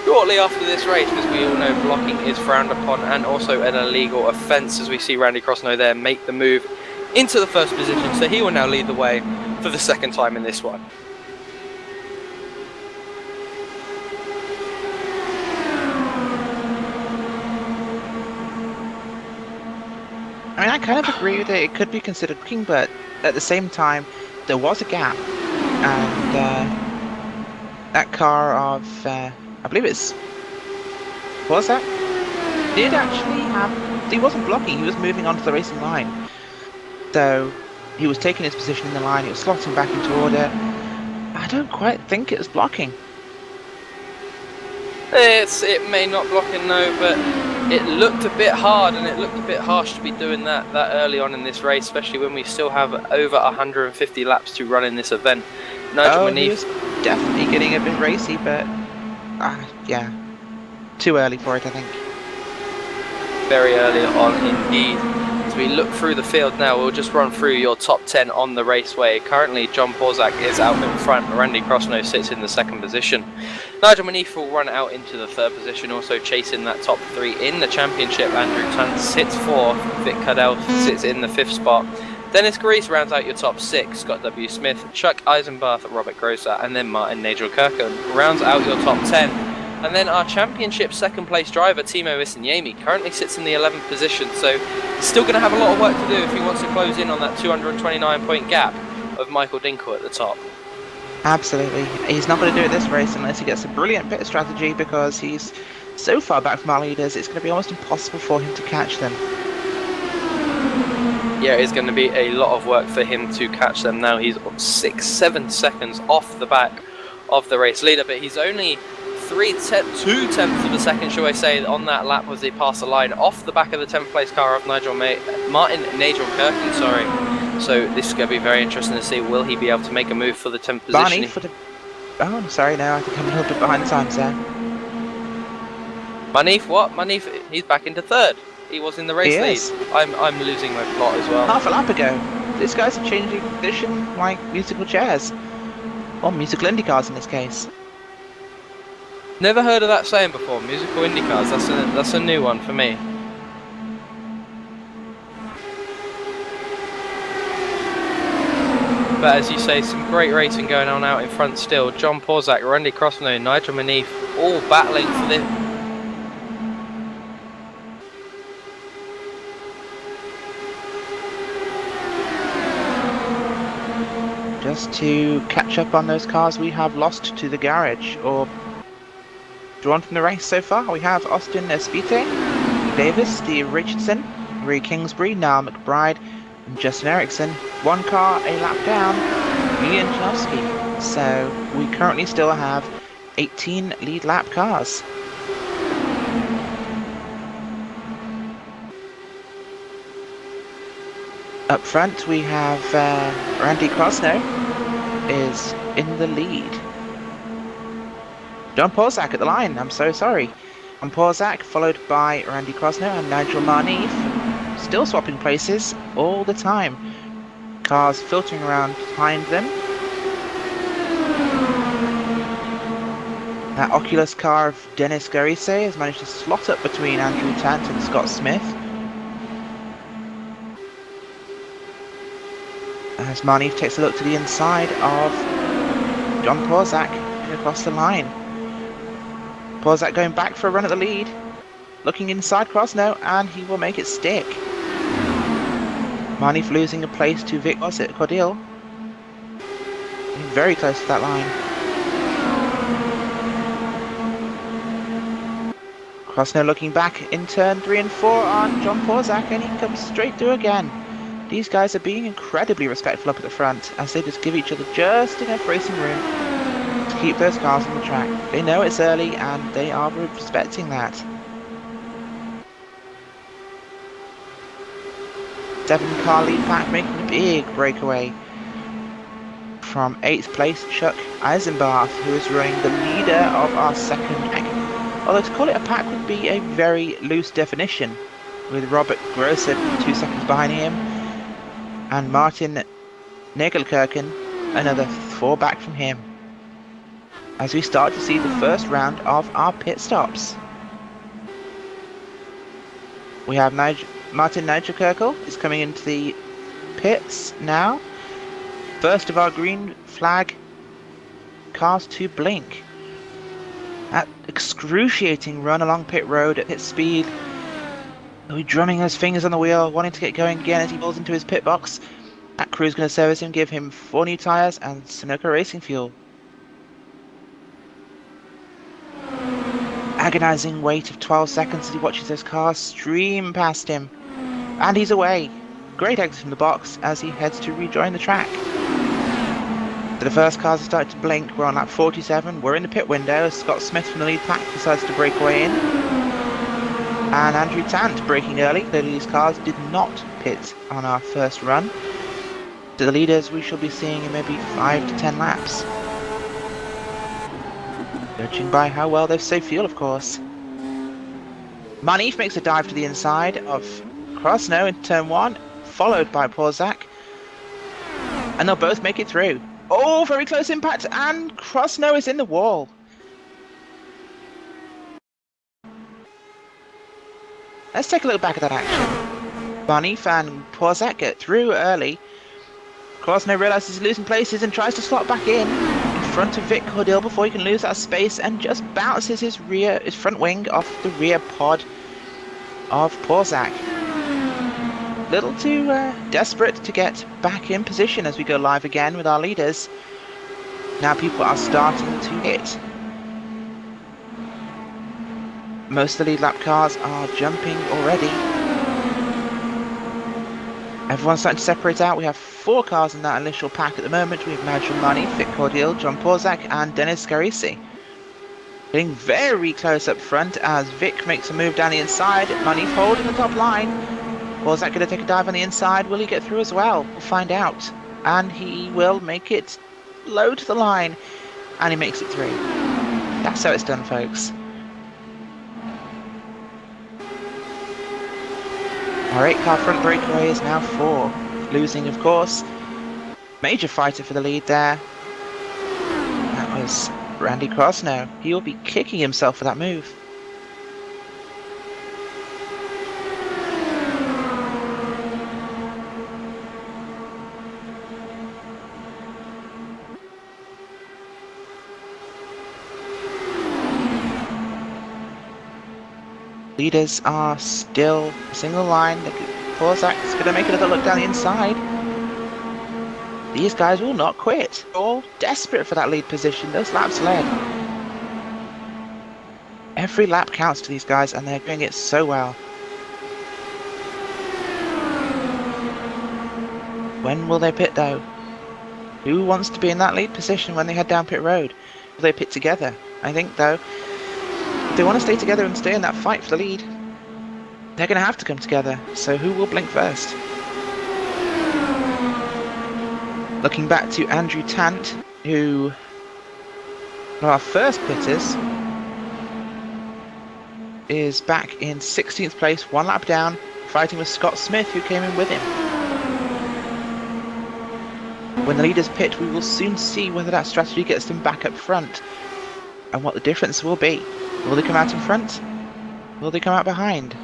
shortly after this race, because we all know blocking is frowned upon and also an illegal offence, as we see Randy Crossnow there make the move into the first position, so he will now lead the way for the second time in this one. I mean, I kind of agree with it. It could be considered blocking, but at the same time, there was a gap, and that car of, I believe it's, what was that? Did actually have, he wasn't blocking, he was moving onto the racing line. So, he was taking his position in the line, he was slotting back into order. I don't quite think it was blocking. It may not block in, no, but it looked a bit hard and it looked a bit harsh to be doing that early on in this race, especially when we still have over 150 laps to run in this event. Nigel Manif, he was definitely getting a bit racy, but yeah, too early for it, I think. Very early on indeed. As we look through the field now, we'll just run through your top 10 on the raceway. Currently, John Porzak is out in front. Randy Crossnow sits in the second position. Nigel Manif will run out into the third position, also chasing that top 3 in the championship. Andrew Tant sits 4th. Vic Cadell sits in the 5th spot. Dennis Grease rounds out your top 6. Scott W. Smith, Chuck Eisenbarth, Robert Grosser, and then Martin Nigel Kirkham rounds out your top 10. And then our championship second place driver, Timo Isiniemi, currently sits in the 11th position, so he's still going to have a lot of work to do if he wants to close in on that 229 point gap of Michael Dinkle at the top. Absolutely. He's not going to do it this race unless he gets a brilliant bit of strategy, because he's so far back from our leaders, it's going to be almost impossible for him to catch them. Yeah, it's going to be a lot of work for him to catch them now. He's 6-7 seconds off the back of the race leader, but he's only 2/10 of a second, shall I say, on that lap as they pass the line off the back of the 10th place car of Martin Nigel Kirkham, sorry. So this is going to be very interesting to see, will he be able to make a move for the 10th position? Oh, I'm sorry, no, I think I'm a little bit behind the times there. Manif, what? Manif, he's back into 3rd. He was in the race lead. I'm losing my plot as well. Half a lap ago. These guys are changing position like musical chairs. Or musical IndyCars in this case. Never heard of that saying before, musical IndyCars. That's a new one for me. But as you say, some great racing going on out in front still. John Porzak, Randy Crossnow, Nigel Manif, all battling for this. Just to catch up on those cars we have lost to the garage, or drawn from the race so far. We have Austin Espite, Davis, Steve Richardson, Ray Kingsbury, Niall McBride, and Justin Erickson. One car a lap down, Julian Janowski. So we currently still have 18 lead lap cars. Up front we have Randy Crossnow is in the lead. John Porzak at the line, I'm so sorry. John Porzak followed by Randy Crossnow and Nigel Manif, still swapping places all the time. Cars filtering around behind them. That Oculus car of Dennis Garise has managed to slot up between Andrew Tant and Scott Smith. As Manif takes a look to the inside of John Porzak across the line. Porzak going back for a run at the lead. Looking inside Crossnow, and he will make it stick. Manif losing a place to Vic Cordil. Very close to that line. Crossnow looking back in turn 3 and 4 on John Porzak, and he comes straight through again. These guys are being incredibly respectful up at the front, as they just give each other just enough racing room to keep those cars on the track. They know it's early, and they are respecting that. 7-car lead pack making a big breakaway. From 8th place, Chuck Eisenbarth, who is running the leader of our second pack. Although to call it a pack would be a very loose definition, with Robert Grosser 2 seconds behind him, and Martin Nagelkirchen another 4 back from him, as we start to see the first round of our pit stops. We have Martin Nagelkirchen is coming into the pits now. First of our green flag cars to blink. That excruciating run along pit road at pit speed. He's drumming his fingers on the wheel, wanting to get going again as he pulls into his pit box. That crew's going to service him, give him 4 new tyres and Sunoco racing fuel. Agonising wait of 12 seconds as he watches those cars stream past him. And he's away. Great exit from the box as he heads to rejoin the track. So the first cars have started to blink. We're on lap 47. We're in the pit window as Scott Smith from the lead pack decides to break away in. And Andrew Tant braking early. Clearly these cars did not pit on our first run. To the leaders we shall be seeing in maybe 5 to 10 laps. Judging by how well they've saved fuel, of course. Manif makes a dive to the inside of Krosno in turn 1, followed by Porzak. And they'll both make it through. Oh, very close impact, and Krosno is in the wall. Let's take a look back at that action. Manif and Porzak get through early. Krosno realises he's losing places and tries to slot back in front of Vic Cordil before he can lose that space and just bounces his front wing off the rear pod of Porzak. Little too desperate to get back in position as we go live again with our leaders. Now people are starting to hit. Most of the lead lap cars are jumping already. Everyone's starting to separate out. We have 4 cars in that initial pack at the moment. We have Nigel Money, Vic Cordial, John Porzak and Dennis Scarisi. Getting very close up front as Vic makes a move down the inside. Money holding the top line. Porzak going to take a dive on the inside. Will he get through as well? We'll find out. And he will make it low to the line. And he makes it through. That's how it's done, folks. Our 8-car front breakaway is now 4. Losing, of course. Major fighter for the lead there. That was Randy Krosno. He will be kicking himself for that move. Leaders are still a single line. Porzak's going to make another look down the inside. These guys will not quit. All desperate for that lead position. Those laps led. Every lap counts to these guys and they're doing it so well. When will they pit though? Who wants to be in that lead position when they head down pit road? Will they pit together? I think though, if they want to stay together and stay in that fight for the lead, they're going to have to come together. So who will blink first? Looking back to Andrew Tant, who, one of our first pitters, is back in 16th place, 1 lap down, fighting with Scott Smith, who came in with him. When the leaders pit, we will soon see whether that strategy gets them back up front and what the difference will be. Will they come out in front? Will they come out behind?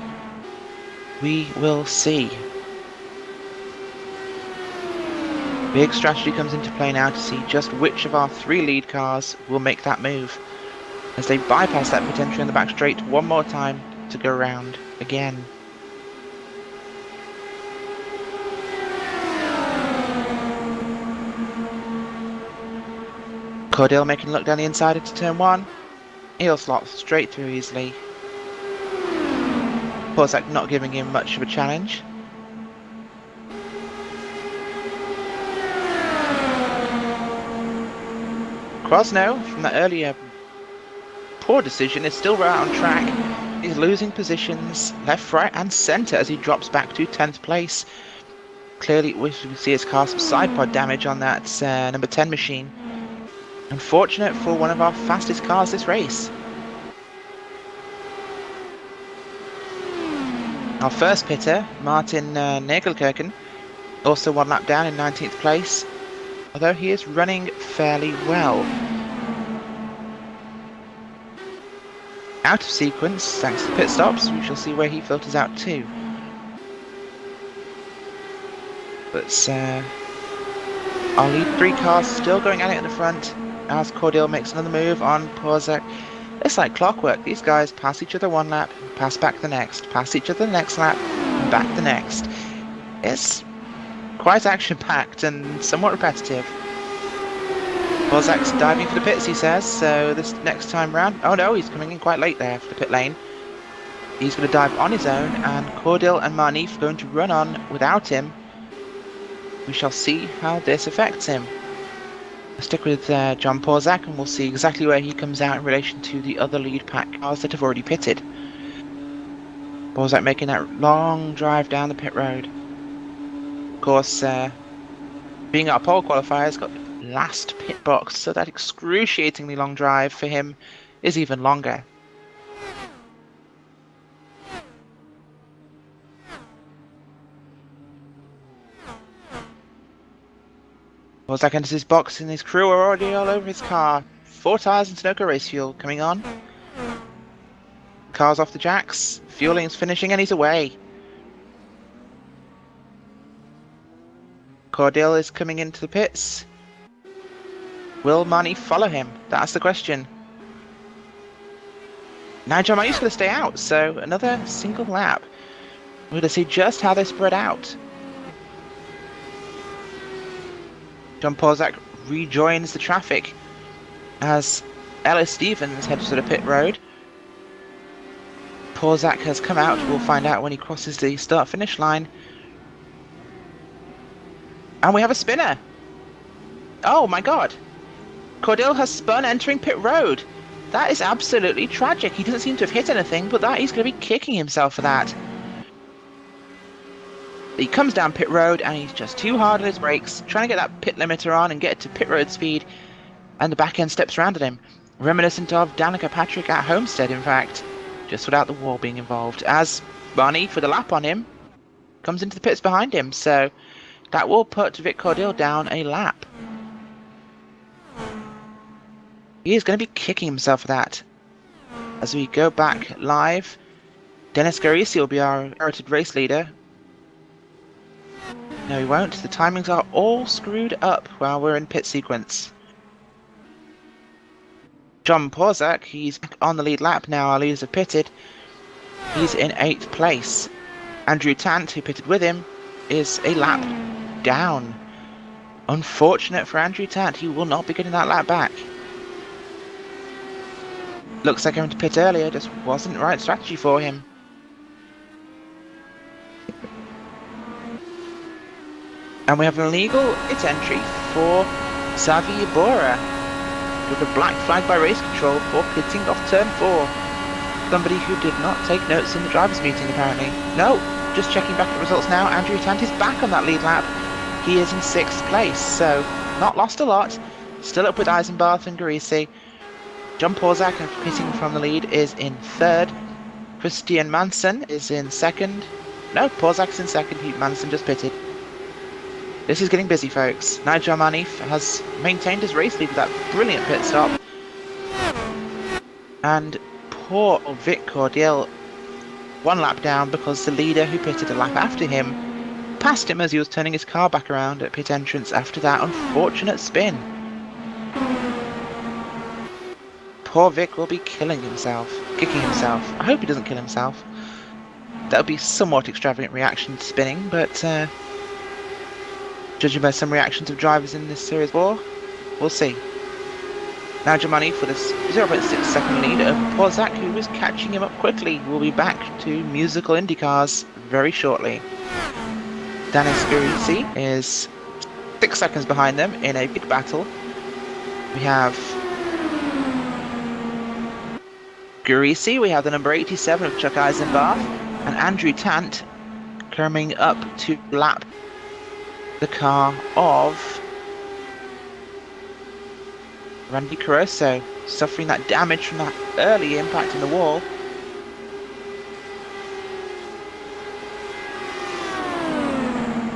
We will see. Big strategy comes into play now to see just which of our 3 lead cars will make that move as they bypass that pit entry on the back straight one more time to go around again. Cordell making a look down the inside into turn 1. He'll slot straight through easily. Porzak not giving him much of a challenge. Krosno, from that earlier poor decision, is still right on track. He's losing positions left, right and centre as he drops back to 10th place. Clearly we see his car some side pod damage on that number 10 machine. Unfortunate for one of our fastest cars this race. Our first pitter, Martin Nagelkirchen, also 1 lap down in 19th place, although he is running fairly well. Out of sequence, thanks to pit stops, we shall see where he filters out to. But our lead 3 cars still going at it in the front as Cordial makes another move on Porzak. It's like clockwork. These guys pass each other 1 lap, pass back the next, pass each other the next lap, and back the next. It's quite action-packed and somewhat repetitive. Porzak's diving for the pits, he says, so this next time round... Oh no, he's coming in quite late there for the pit lane. He's going to dive on his own, and Cordial and Marnif going to run on without him. We shall see how this affects him. I'll stick with John Porzak, and we'll see exactly where he comes out in relation to the other lead pack cars that have already pitted. Porzak making that long drive down the pit road. Of course, being our pole qualifier, has got last pit box, so that excruciatingly long drive for him is even longer. Porzak enters his box and his crew are already all over his car. 4 tyres and Sunoco race fuel coming on. Car's off the jacks, fueling's finishing and he's away. Cordial is coming into the pits. Will Marnie follow him? That's the question. Nigel Marnie's going to stay out, so another single lap. We're going to see just how they spread out. John Porzak rejoins the traffic as Ellis Stevens heads to the pit road. Porzak has come out. We'll find out when he crosses the start-finish line. And we have a spinner. Oh my god. Cordial has spun entering pit road. That is absolutely tragic. He doesn't seem to have hit anything, but he's going to be kicking himself for that. He comes down pit road and he's just too hard on his brakes, trying to get that pit limiter on and get to pit road speed, and the back end steps around at him. Reminiscent of Danica Patrick at Homestead, in fact, just without the wall being involved, as Barney, for the lap on him, comes into the pits behind him, so that will put Vic Cordial down a lap. He is going to be kicking himself for that. As we go back live, Dennis Garisi will be our inherited race leader. No, he won't. The timings are all screwed up while we're in pit sequence. John Porzak, he's on the lead lap now. Our leaders have pitted. He's in 8th place. Andrew Tant, who pitted with him, is a lap down. Unfortunate for Andrew Tant. He will not be getting that lap back. Looks like having to pit earlier just wasn't the right strategy for him. And we have an illegal pit entry for Xavier Bora with a black flag by race control for pitting off turn 4. Somebody who did not take notes in the drivers' meeting apparently. No, just checking back the results now. Andrew Tant is back on that lead lap. He is in 6th place, so not lost a lot. Still up with Eisenbarth and Garisi. John Porzak, pitting from the lead, is in 3rd. Christian Manson is in 2nd. No, Porzak's in 2nd. Manson just pitted. This is getting busy, folks. Nigel Marnif has maintained his race lead with that brilliant pit stop. And poor Vic Cordial, 1 lap down because the leader who pitted a lap after him passed him as he was turning his car back around at pit entrance after that unfortunate spin. Poor Vic will be kicking himself. I hope he doesn't kill himself. That would be somewhat extravagant reaction to spinning, but judging by some reactions of drivers in this series war, we'll see. Now Germani with a 0.6 second lead over Porzak, who is catching him up quickly. We'll be back to musical IndyCars very shortly. Dennis Garisi is 6 seconds behind them in a big battle. We have Garisi, we have the number 87 of Chuck Eisenbarth, and Andrew Tant coming up to lap the car of Randy Caruso, suffering that damage from that early impact in the wall.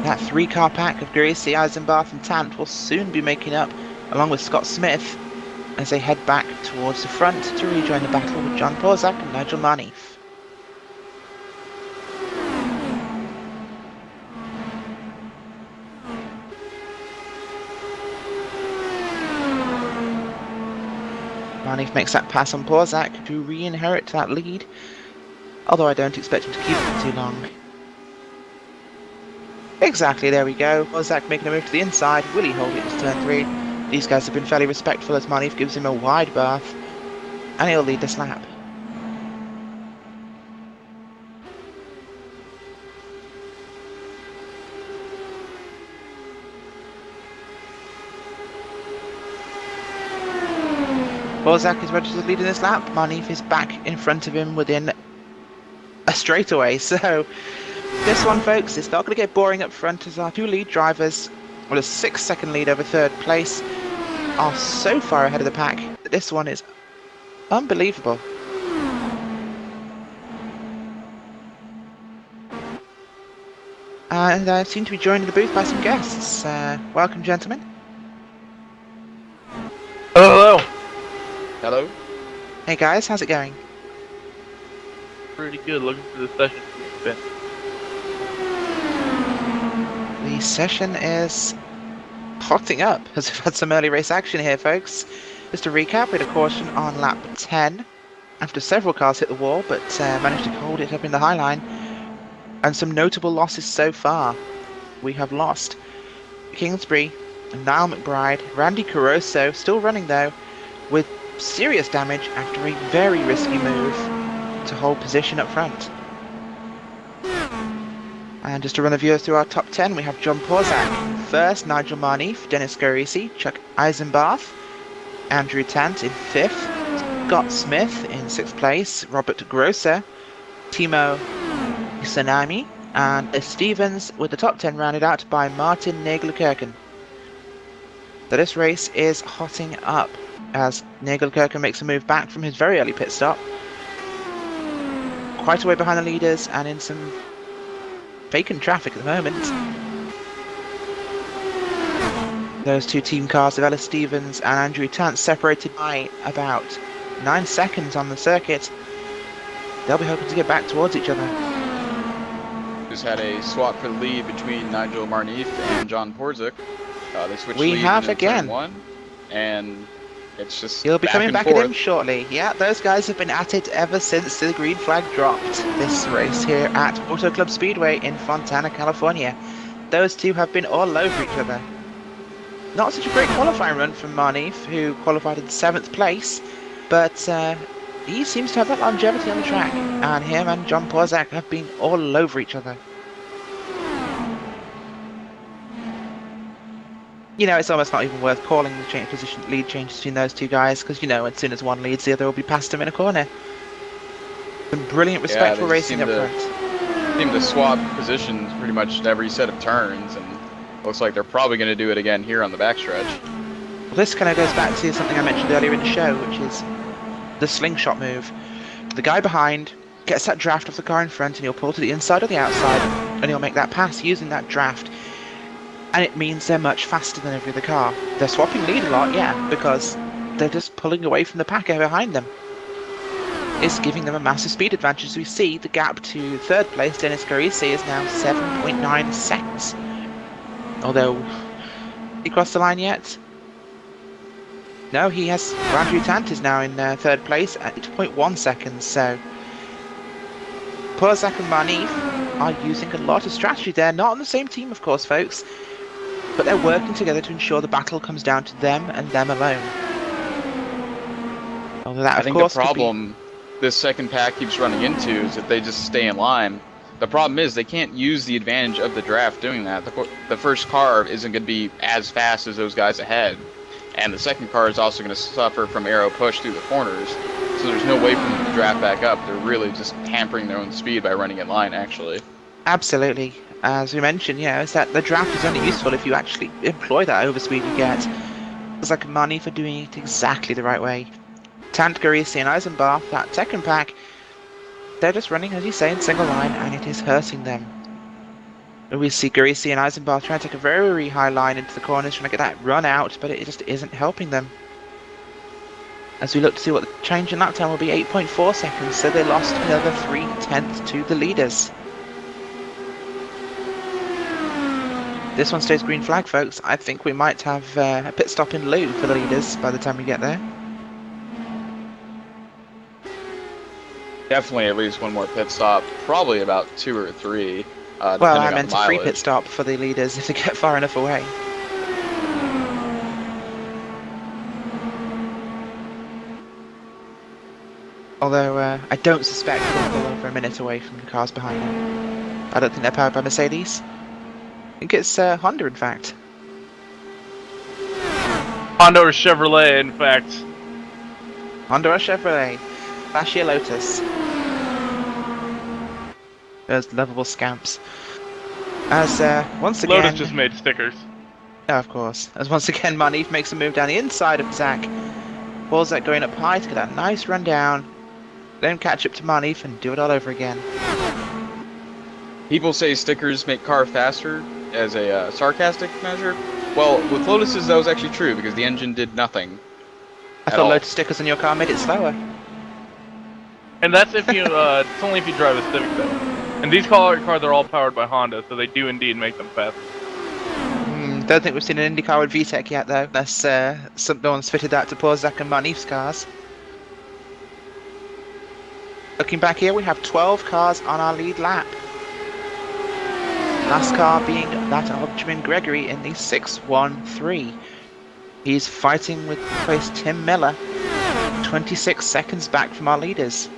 That three-car pack of Gracie, Eisenbarth and Tant will soon be making up, along with Scott Smith, as they head back towards the front to rejoin the battle with John Porzak and Nigel Marnief. Marnief makes that pass on Porzak to re-inherit that lead, although I don't expect him to keep it for too long. Exactly, there we go. Porzak making a move to the inside. Will he hold it into turn 3? These guys have been fairly respectful as Marnief gives him a wide berth, and he'll lead this lap. Porzak is registered as leading this lap. Marnief is back in front of him within a straightaway. So this one, folks, it's not going to get boring up front as our two lead drivers with a 6-second lead over third place are so far ahead of the pack that this one is unbelievable. And I seem to be joined in the booth by some guests. Welcome, gentlemen. Hello. Hello. Hey guys, how's it going? Pretty good. Looking for the session to spin. The session is hotting up as we've had some early race action here, folks. Just to recap, we had a caution on lap 10 after several cars hit the wall, but managed to hold it up in the high line. And some notable losses so far. We have lost Kingsbury, Niall McBride, Randy Caruso, still running though, with serious damage after a very risky move to hold position up front. And just to run the viewers through our top 10, we have John Porzak first, Nigel Marnief, Dennis Garisi, Chuck Eisenbarth, Andrew Tant in 5th, Scott Smith in 6th place, Robert Grosser, Timo Isanami, and Stevens, with the top 10 rounded out by Martin Nagelkerken. So this race is hotting up as Nagelkerken makes a move back from his very early pit stop. Quite a way behind the leaders and in some vacant traffic at the moment. Those two team cars of Ellis Stevens and Andrew Tant separated by about 9 seconds on the circuit. They'll be hoping to get back towards each other. Just had a swap for the lead between Nigel Marnief and John Porzak. They switched We lead have in again. turn 1, and it's just He'll be coming back at forth. him shortly. Yeah, those guys have been at it ever since the green flag dropped this race here at Auto Club Speedway in Fontana, California. Those two have been all over each other. Not such a great qualifying run from Marnief, who qualified in 7th place, but he seems to have that longevity on the track, and him and John Porzak have been all over each other. You know, it's almost not even worth calling the change position lead changes between those two guys, because you know, as soon as one leads, the other will be past him in a corner. Some brilliant, respectful they just racing up front. seem to swap positions pretty much every set of turns, and looks like they're probably going to do it again here on the backstretch. Well, this kind of goes back to something I mentioned earlier in the show, which is the slingshot move. The guy behind gets that draft off the car in front, and he'll pull to the inside or the outside, and he'll make that pass using that draft. And it means they're much faster than every other car. They're swapping lead a lot, yeah, because they're just pulling away from the pack behind them. It's giving them a massive speed advantage. As we see, the gap to 3rd place, Dennis Garisi, is now 7.9 seconds. Although, he crossed the line yet? No, he has. Andrew Tant is now in 3rd place at 8.1 seconds, so Porzak and Marnief are using a lot of strategy there. Not on the same team, of course, folks, but they're working together to ensure the battle comes down to them and them alone. Although that, I think the problem this second pack keeps running into is that they just stay in line. The problem is they can't use the advantage of the draft doing that. The first car isn't going to be as fast as those guys ahead, and the second car is also going to suffer from aero push through the corners, so there's no way for them to draft back up. They're really just hampering their own speed by running in line, actually. Absolutely. As we mentioned, you know, is that the draft is only useful if you actually employ that overspeed you get. It's like Marnief for doing it exactly the right way. Tant, Garisi and Eisenbarth, that second pack, they're just running, as you say, in single line, and it is hurting them. We see Garisi and Eisenbach trying to take a very high line into the corners, trying to get that run out, but it just isn't helping them. As we look to see what the change in lap time will be, 8.4 seconds, so they lost another 0.3 to the leaders. This one stays green flag, folks. I think we might have a pit stop in lieu for the leaders by the time we get there. Definitely at least one more pit stop, probably about 2 or 3. Well, I meant a free pit stop for the leaders if they get far enough away. Although I don't suspect they'll pull over a minute away from the cars behind them. I don't think they're powered by Mercedes. I think it's Honda, in fact. Honda or Chevrolet, in fact. Honda or Chevrolet. Last year Lotus. Those lovable scamps. As once again... Lotus just made stickers. Oh, of course. As once again Manif makes a move down the inside of Zach. Balzac going up high to get that nice run down. Then catch up to Manif and do it all over again. People say stickers make car faster as a sarcastic measure. Well, with Lotus's that was actually true because the engine did nothing. I thought Lotus stickers on your car made it slower. And that's if you, it's only if you drive a Civic though. And these cars are all powered by Honda, so they do indeed make them faster. Don't think we've seen an IndyCar with VTEC yet though, unless no one's fitted that to Balzac and Manif's cars. Looking back here, we have 12 cars on our lead lap. Last car being that of Jimin Gregory in the 6-1-3. He's fighting with place Tim Miller, 26 seconds back from our leaders.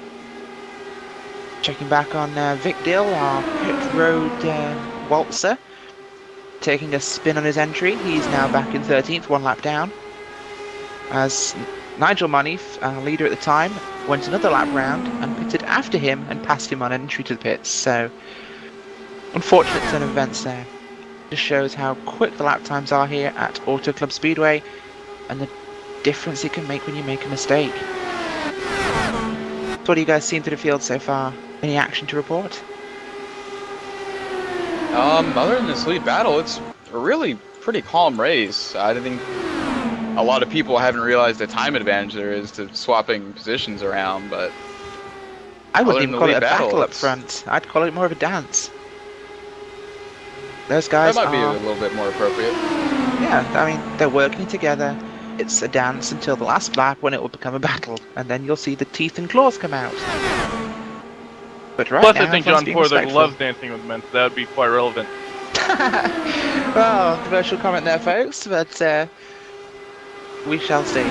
Checking back on Vic Dill, our pit road waltzer. Taking a spin on his entry, he's now back in 13th, one lap down. As Nigel Manif, our leader at the time, went another lap round and pitted after him and passed him on entry to the pits. So, unfortunate turn of events there. Just shows how quick the lap times are here at Auto Club Speedway and the difference it can make when you make a mistake. So what have you guys seen through the field so far? Any action to report? Other than this lead battle, it's a really pretty calm race. I think a lot of people haven't realized the time advantage there is to swapping positions around, but I wouldn't even call it a battle up front. I'd call it more of a dance. Those guys that might be a little bit more appropriate. Yeah, I mean, they're working together. It's a dance until the last lap when it will become a battle, and then you'll see the teeth and claws come out. But right Plus, now, I think John Porter loves dancing with men, so that would be quite relevant. Well, controversial comment there, folks, but we shall see.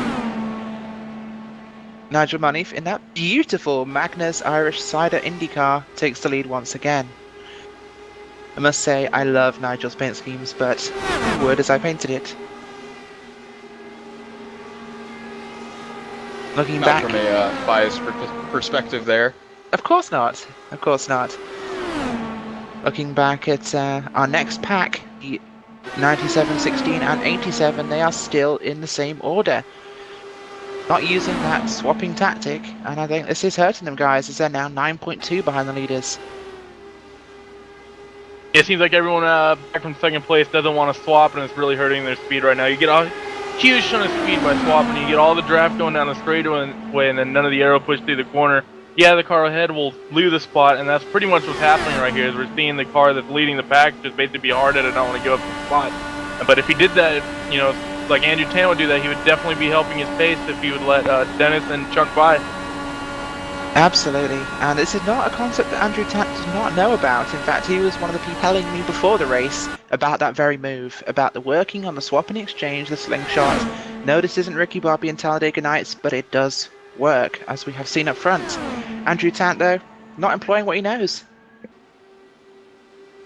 Nigel Manif in that beautiful Magnus Irish Cider IndyCar takes the lead once again. I must say, I love Nigel's paint schemes, but word as I painted it. Looking Not back from a biased perspective there. Of course not. Of course not. Looking back at our next pack, the 97, 16 and 87, they are still in the same order. Not using that swapping tactic, and I think this is hurting them, guys, as they're now 9.2 behind the leaders. It seems like everyone back from second place doesn't want to swap, and it's really hurting their speed right now. You get a huge ton of speed by swapping. You get all the draft going down the straightaway, and then none of the aero push through the corner. Yeah, the car ahead will lose the spot, and that's pretty much what's happening right here. Is we're seeing the car that's leading the pack just basically be hard at it and not want to give up the spot. But if he did that, you know, like Andrew Tan would do that, he would definitely be helping his pace if he would let Dennis and Chuck by. Absolutely, and this is not a concept that Andrew Tan does not know about. In fact, he was one of the people telling me before the race about that very move, about the working on the swap and exchange, the slingshot. No, this isn't Ricky Bobby and Talladega Nights, but it does work, as we have seen up front. Andrew Tant, though, not employing what he knows.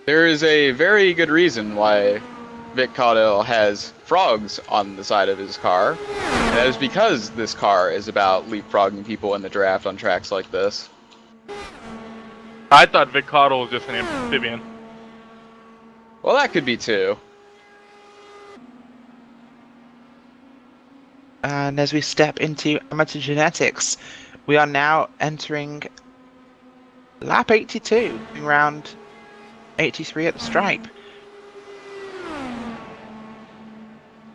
There is a very good reason why Vic Caudill has frogs on the side of his car, and that is because this car is about leapfrogging people in the draft on tracks like this. I thought Vic Caudill was just an amphibian. Well, that could be too. And as we step into amateur genetics, we are now entering lap 82, round 83 at the stripe.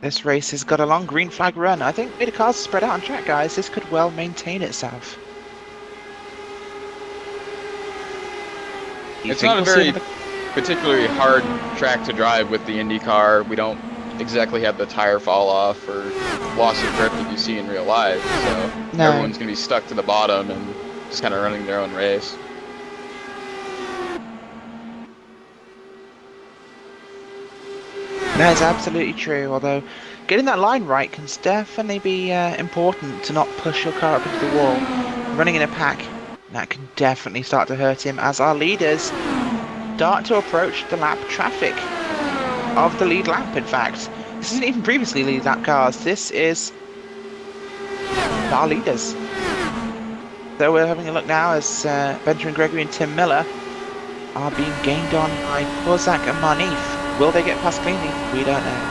This race has got a long green flag run. I think with the cars spread out on track, guys, this could well maintain itself. It's not a very particularly hard track to drive with the IndyCar. We don't exactly have the tire fall off or loss of grip that you see in real life, so No. everyone's going to be stuck to the bottom and just kind of running their own race. That is absolutely true, although getting that line right can definitely be important to not push your car up into the wall. Running in a pack, that can definitely start to hurt him as our leaders start to approach the lap traffic of the lead lap, in fact. This isn't even previously lead lap cars, this is our leaders. So we're having a look now as Benjamin Gregory and Tim Miller are being gained on by Kozak and Marnif. Will they get past cleanly? We don't know.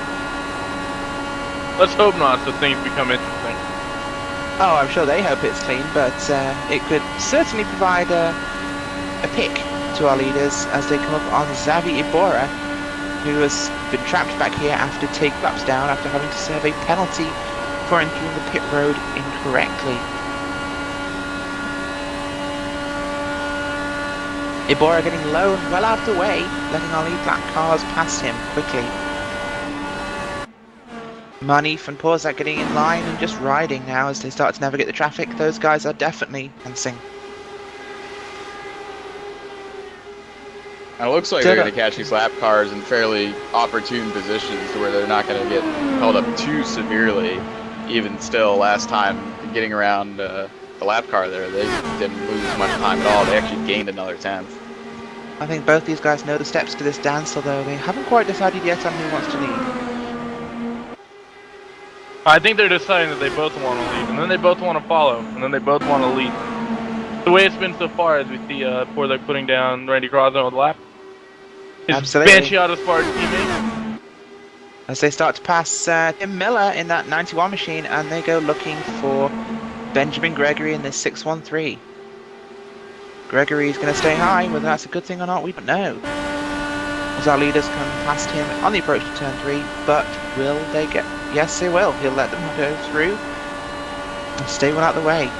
Let's hope not, so things become interesting. Oh, I'm sure they hope it's clean, but it could certainly provide a pick to our leaders as they come up on Xavi Iborra, who has been trapped back here after taking laps down after having to serve a penalty for entering the pit road incorrectly. Iborra getting low and well out of the way, letting our lead lap cars pass him quickly. Manif and Porzak getting in line and just riding now as they start to navigate the traffic. Those guys are definitely dancing. It looks like they're going to catch these lap cars in fairly opportune positions to where they're not going to get held up too severely. Even still, last time getting around the lap car there, they didn't lose much time at all. They actually gained another 10th. I think both these guys know the steps to this dance, although they haven't quite decided yet on who wants to lead. I think they're deciding that they both want to lead, and then they both want to follow, and then they both want to lead. The way it's been so far, as we see Porzak putting down Randy Crosno on the lap. His Absolutely. Banchiata Spark teammate. As they start to pass Tim Miller in that 91 machine, and they go looking for Benjamin Gregory in this 613. Gregory's going to stay high, whether that's a good thing or not, we don't know. As our leaders come past him on the approach to turn 3, but will they get... Yes, they will. He'll let them go through and stay one out of the way.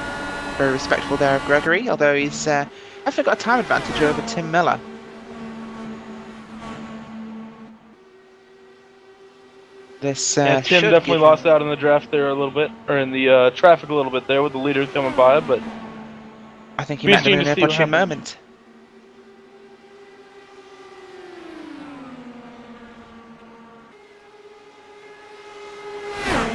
Very respectful there of Gregory, although he's actually got a time advantage over Tim Miller. This Yeah, Tim should definitely give lost him... out in the draft there a little bit, or in the traffic a little bit there with the leaders coming by, but I think he be met them in interesting an to see what opportune happens. moment.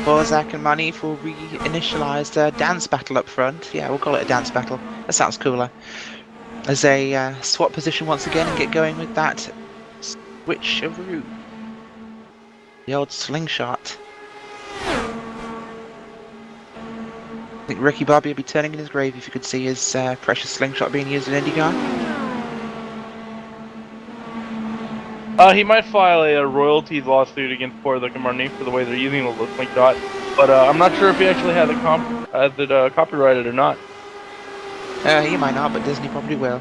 Borzak and Manif will reinitialize their dance battle up front. Yeah, we'll call it a dance battle. That sounds cooler. As they swap position once again and get going with that switcheroo. The old slingshot. I think Ricky Bobby would be turning in his grave if you could see his precious slingshot being used in IndyCar. He might file a royalties lawsuit against Porzak and Marnif for the way they're using the slingshot, but I'm not sure if he actually has it copyrighted or not. He might not, but Disney probably will.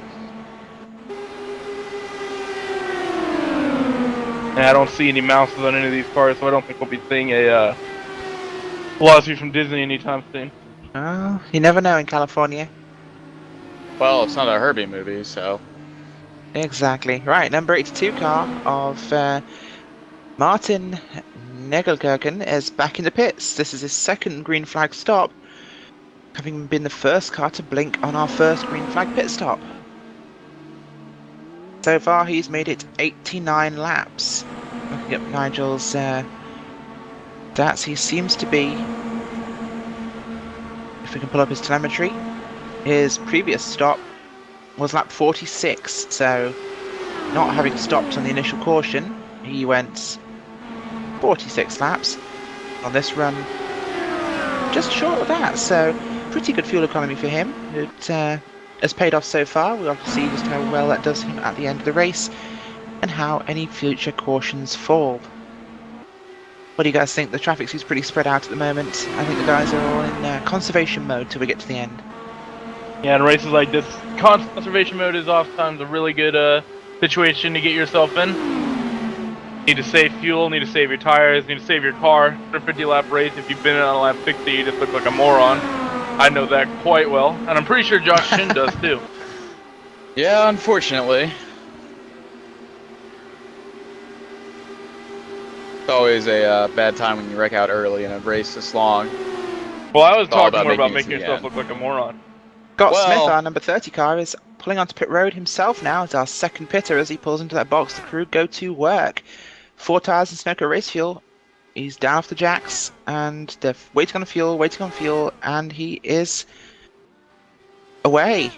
And I don't see any mouses on any of these cars, so I don't think we'll be seeing a lawsuit from Disney anytime soon. Oh, you never know in California. Well, it's not a Herbie movie, so... Exactly. Right, number 82 car of Martin Negelkerken is back in the pits. This is his second green flag stop, having been the first car to blink on our first green flag pit stop. So far, he's made it 89 laps. Looking at Nigel's stats, he seems to be, if we can pull up his telemetry, his previous stop was lap 46, so not having stopped on the initial caution, he went 46 laps on this run, just short of that, so pretty good fuel economy for him. It has paid off so far. We'll have to see just how well that does him at the end of the race and how any future cautions fall. What do you guys think? The traffic seems pretty spread out at the moment. I think the guys are all in conservation mode till we get to the end. Yeah, in races like this, conservation mode is oftentimes a really good situation to get yourself in. Need to save fuel, need to save your tires, need to save your car. 150 lap race, if you've been in on lap 60, you just look like a moron. I know that quite well, and I'm pretty sure Josh Shin does too. Yeah, unfortunately. It's always a bad time when you wreck out early in a race this long. Well, I was It's all talking more about making it to the yourself end. look like a moron. Scott Well- Smith, our number 30 car, is pulling onto pit road himself now as our second pitter as he pulls into that box. The crew go to work. 4 tires and Snooker race fuel. He's down off the jacks and they're waiting on fuel, and he is away.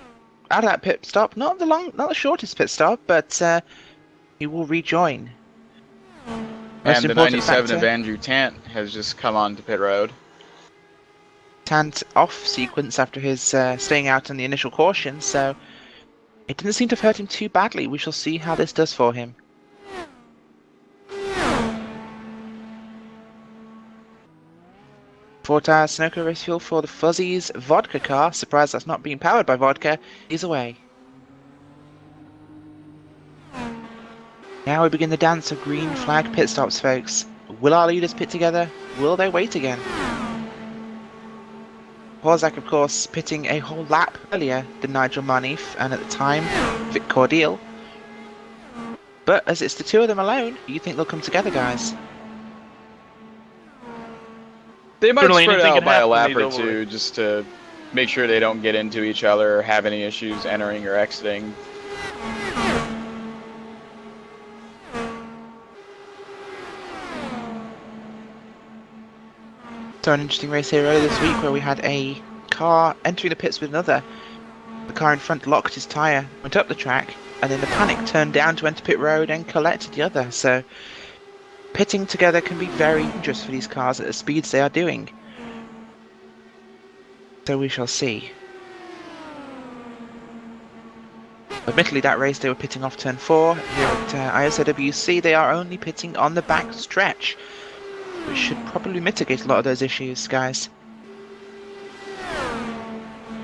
Out of that pit stop. Not the shortest pit stop, but he will rejoin. Most And the important 97 factor, of Andrew Tant has just come onto pit road. Tant off sequence after his staying out in the initial caution, so it didn't seem to have hurt him too badly. We shall see how this does for him. Four-tire Sunoco race fuel for the Fuzzies vodka car. Surprised that's not being powered by vodka. He's away. Now we begin the dance of green flag pit stops, folks. Will our leaders pit together? Will they wait again? Horzak, of course, pitting a whole lap earlier than Nigel Marnif, and at the time, Vic Cordial. But as it's the two of them alone, you think they'll come together, guys? They might Certainly spread anything out can by a happen in lap these or oval two races. just to make sure they don't get into each other or have any issues entering or exiting. So an interesting race here earlier this week where we had a car entering the pits with another. The car in front locked his tyre, went up the track, and in a panic turned down to enter pit road and collected the other. So pitting together can be very dangerous for these cars at the speeds they are doing. So we shall see. Admittedly, that race they were pitting off turn 4. Here at ISOWC, they are only pitting on the back stretch, which should probably mitigate a lot of those issues, guys.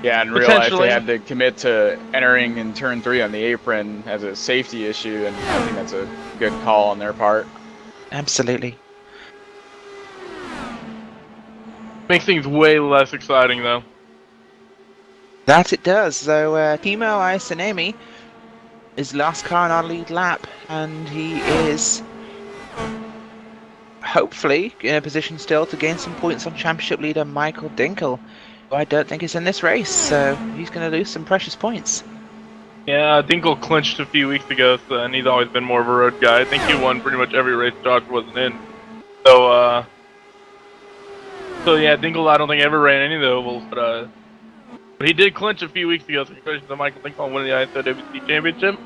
Yeah, in real life Potentially. they had to commit to entering in turn 3 on the apron as a safety issue, and I think that's a good call on their part. Absolutely. Makes things way less exciting though. That it does. So Timo Isanemi is last car on our lead lap, and he is hopefully in a position still to gain some points on championship leader Michael Dinkel, who I don't think is in this race, so he's going to lose some precious points. Yeah, Dinkel clinched a few weeks ago, so, and he's always been more of a road guy. I think he won pretty much every race Josh wasn't in. So yeah, Dinkel I don't think ever ran any of the ovals, but he did clinch a few weeks ago, so congratulations to Michael Dinkel on winning the ISOWC championship.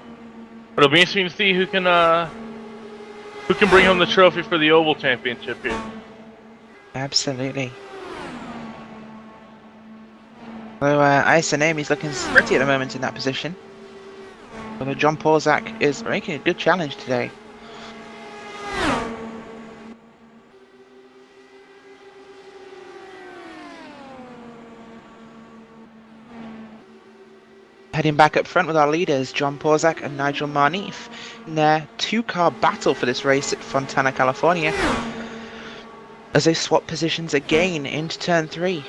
But it'll be interesting to see who can bring home the trophy for the oval championship here. Absolutely. So Isanemi's looking pretty at the moment in that position. Although John Porzak is making a good challenge today. Heading back up front with our leaders, John Porzak and Nigel Marnif, in their two-car battle for this race at Fontana, California, as they swap positions again into turn 3.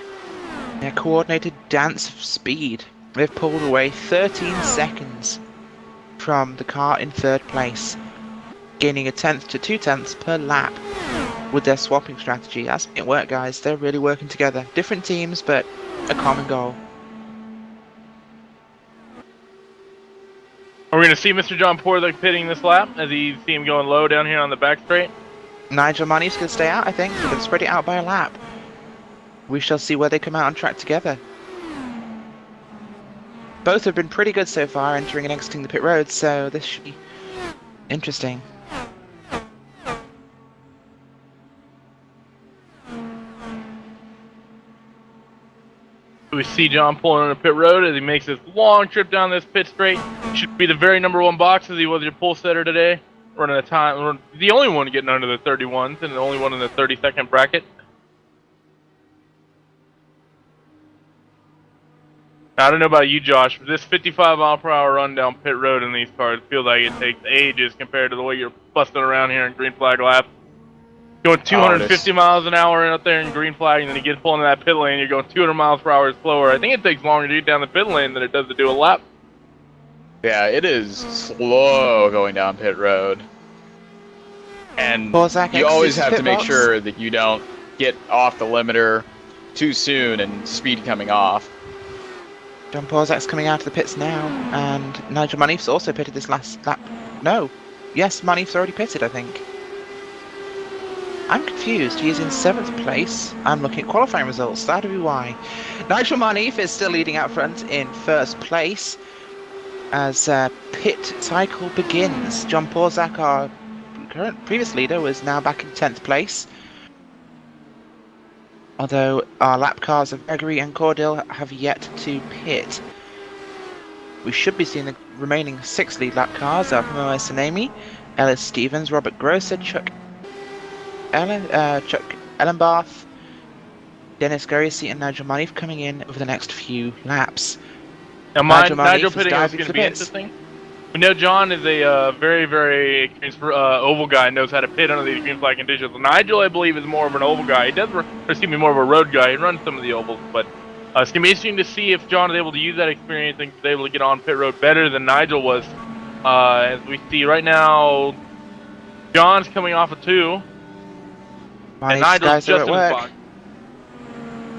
Their coordinated dance of speed. They've pulled away 13 seconds from the car in third place, gaining a 10th to 2 tenths per lap with their swapping strategy. That's it work, guys. They're really working together. Different teams, but a common goal. Are we going to see Mr. John Porzak pitting this lap as you see him going low down here on the back straight? Nigel Marnif's going to stay out, I think. They're going to spread it out by a lap. We shall see where they come out on track together. Both have been pretty good so far, entering and exiting the pit road, so this should be interesting. We see John pulling on a pit road as he makes this long trip down this pit straight. Should be the very #1 box as he was your pole setter today. Running a time, the only one getting under the 31s and the only one in the 32nd bracket. I don't know about you, Josh, but this 55-mile-per-hour run down pit road in these cars feels like it takes ages compared to the way you're busting around here in green flag laps. Going 250 miles an hour out there in green flag, and then you get pulled into that pit lane, you're going 200 miles per hour slower. I think it takes longer to get down the pit lane than it does to do a lap. Yeah, it is slow going down pit road. And Borzak you always exits the have to pit make box. sure that you don't get off the limiter too soon and speed coming off. John Borzak's coming out of the pits now, and Nigel Manif's also pitted this last lap. No. Yes, Manif's already pitted, I think. I'm confused. He is in 7th place. I'm looking at qualifying results. That'll be why. Nigel Manif is still leading out front in 1st place as pit cycle begins. John Borzak, our previous leader, was now back in 10th place. Although our lap cars of Gregory and Cordell have yet to pit. We should be seeing the remaining 6 lead lap cars of Momo Sanemi, Ellis Stevens, Robert Grosser, Chuck Ellenbarth, Dennis Garisi, and Nigel Manif coming in over the next few laps. Now, Nigel Nigel Manif is pitting is diving going for to be pits. interesting. We know John is a very, very experienced oval guy, knows how to pit under these green flag conditions. Nigel, I believe, is more of an oval guy. He does, more of a road guy. He runs some of the ovals, but it's going to be interesting to see if John is able to use that experience and is able to get on pit road better than Nigel was. As we see right now, John's coming off of 2, and Manif's Nigel's guys are just at in his work. box.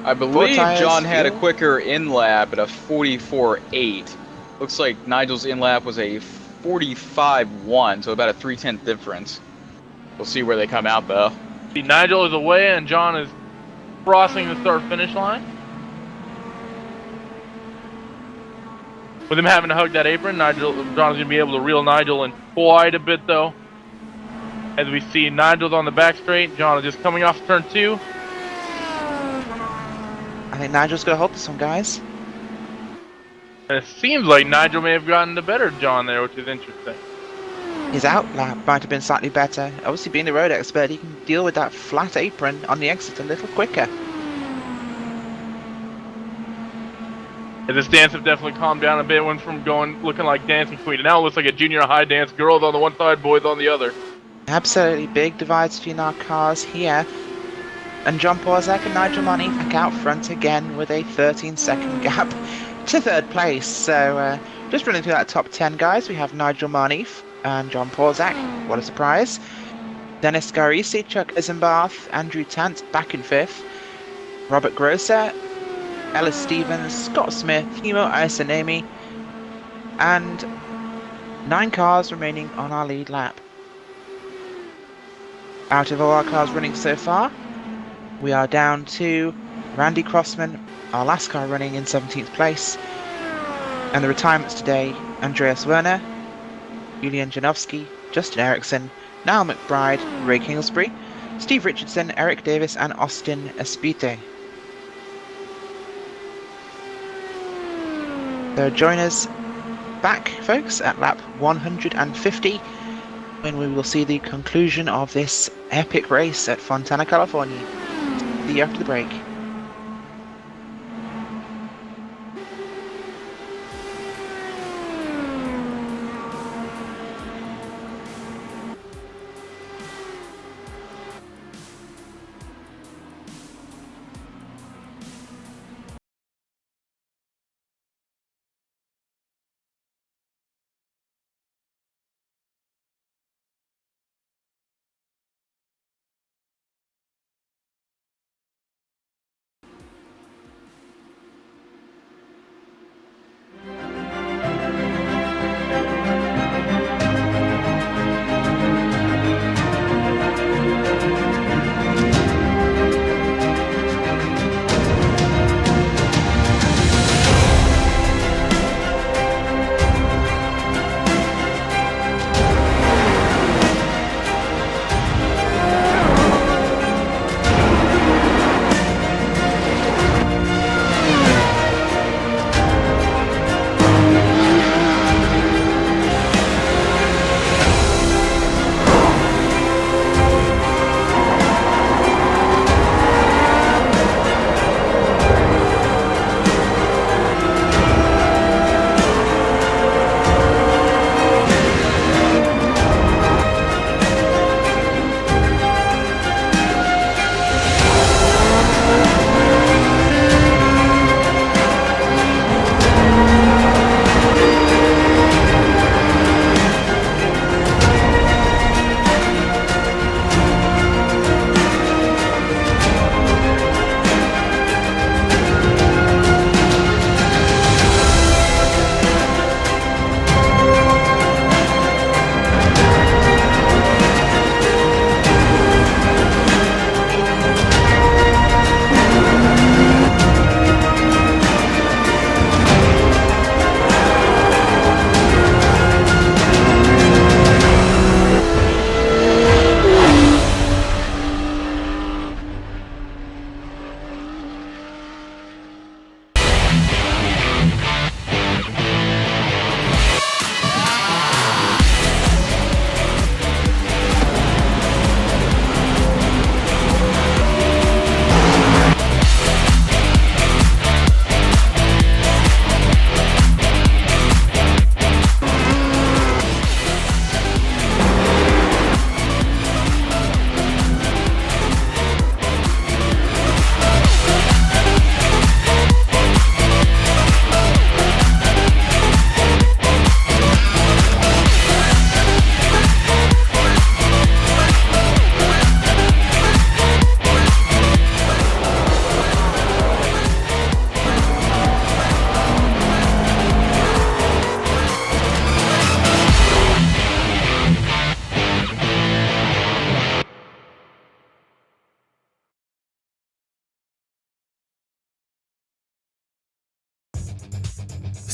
I believe tires, John had a fuel. quicker in-lap at a 44.8. Looks like Nigel's in-lap was a 45.1, so about a 3/10 difference. We'll see where they come out, though. See, Nigel is away, and John is crossing the start-finish line. With him having to hug that apron, John's going to be able to reel Nigel in quite a bit, though. As we see, Nigel's on the back straight. John is just coming off turn 2. I think Nigel's going to hold this one, guys. And it seems like Nigel may have gotten the better John there, which is interesting. His outlap might have been slightly better. Obviously, being the road expert, he can deal with that flat apron on the exit a little quicker. As this dance have definitely calmed down a bit, went from looking like Dancing Queen, and now it looks like a junior high dance. Girls on the one side, boys on the other. Absolutely big divides between our cars here. And John Borzak and Nigel Manif back out front again with a 13-second gap to 3rd place. So just running through that top 10, guys, we have Nigel Manif and John Borzak. What a surprise. Dennis Garisi, Chuck Isenbarth, Andrew Tant back in 5th. Robert Grosser, Ellis Stevens, Scott Smith, Himo Isanemi, and 9 cars remaining on our lead lap. Out of all our cars running so far, we are down to Randy Crossman, our last car running in 17th place. And the retirements today, Andreas Werner, Julian Janowski, Justin Eriksson, Niall McBride, Ray Kingsbury, Steve Richardson, Eric Davis, and Austin Espite. So join us back, folks, at lap 150, when we will see the conclusion of this epic race at Fontana, California. See you after the break.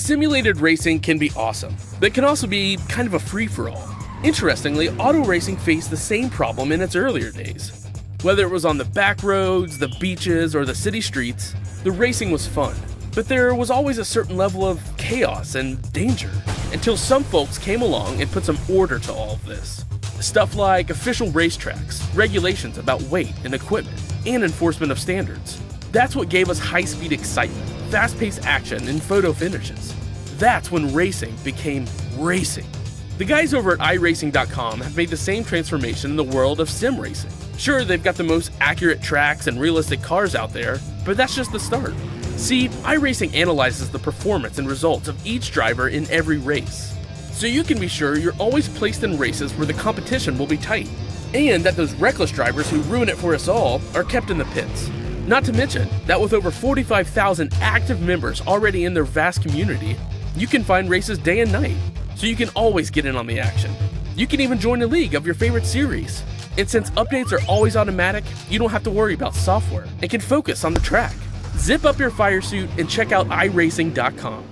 Simulated racing can be awesome, but it can also be kind of a free-for-all. Interestingly, auto racing faced the same problem in its earlier days. Whether it was on the back roads, the beaches, or the city streets, the racing was fun. But there was always a certain level of chaos and danger, until some folks came along and put some order to all of this. Stuff like official racetracks, regulations about weight and equipment, and enforcement of standards. That's what gave us high-speed excitement, fast-paced action, and photo finishes. That's when racing became racing. The guys over at iRacing.com have made the same transformation in the world of sim racing. Sure, they've got the most accurate tracks and realistic cars out there, but that's just the start. See, iRacing analyzes the performance and results of each driver in every race, so you can be sure you're always placed in races where the competition will be tight, and that those reckless drivers who ruin it for us all are kept in the pits. Not to mention that with over 45,000 active members already in their vast community, you can find races day and night, so you can always get in on the action. You can even join a league of your favorite series. And since updates are always automatic, you don't have to worry about software and can focus on the track. Zip up your fire suit and check out iRacing.com.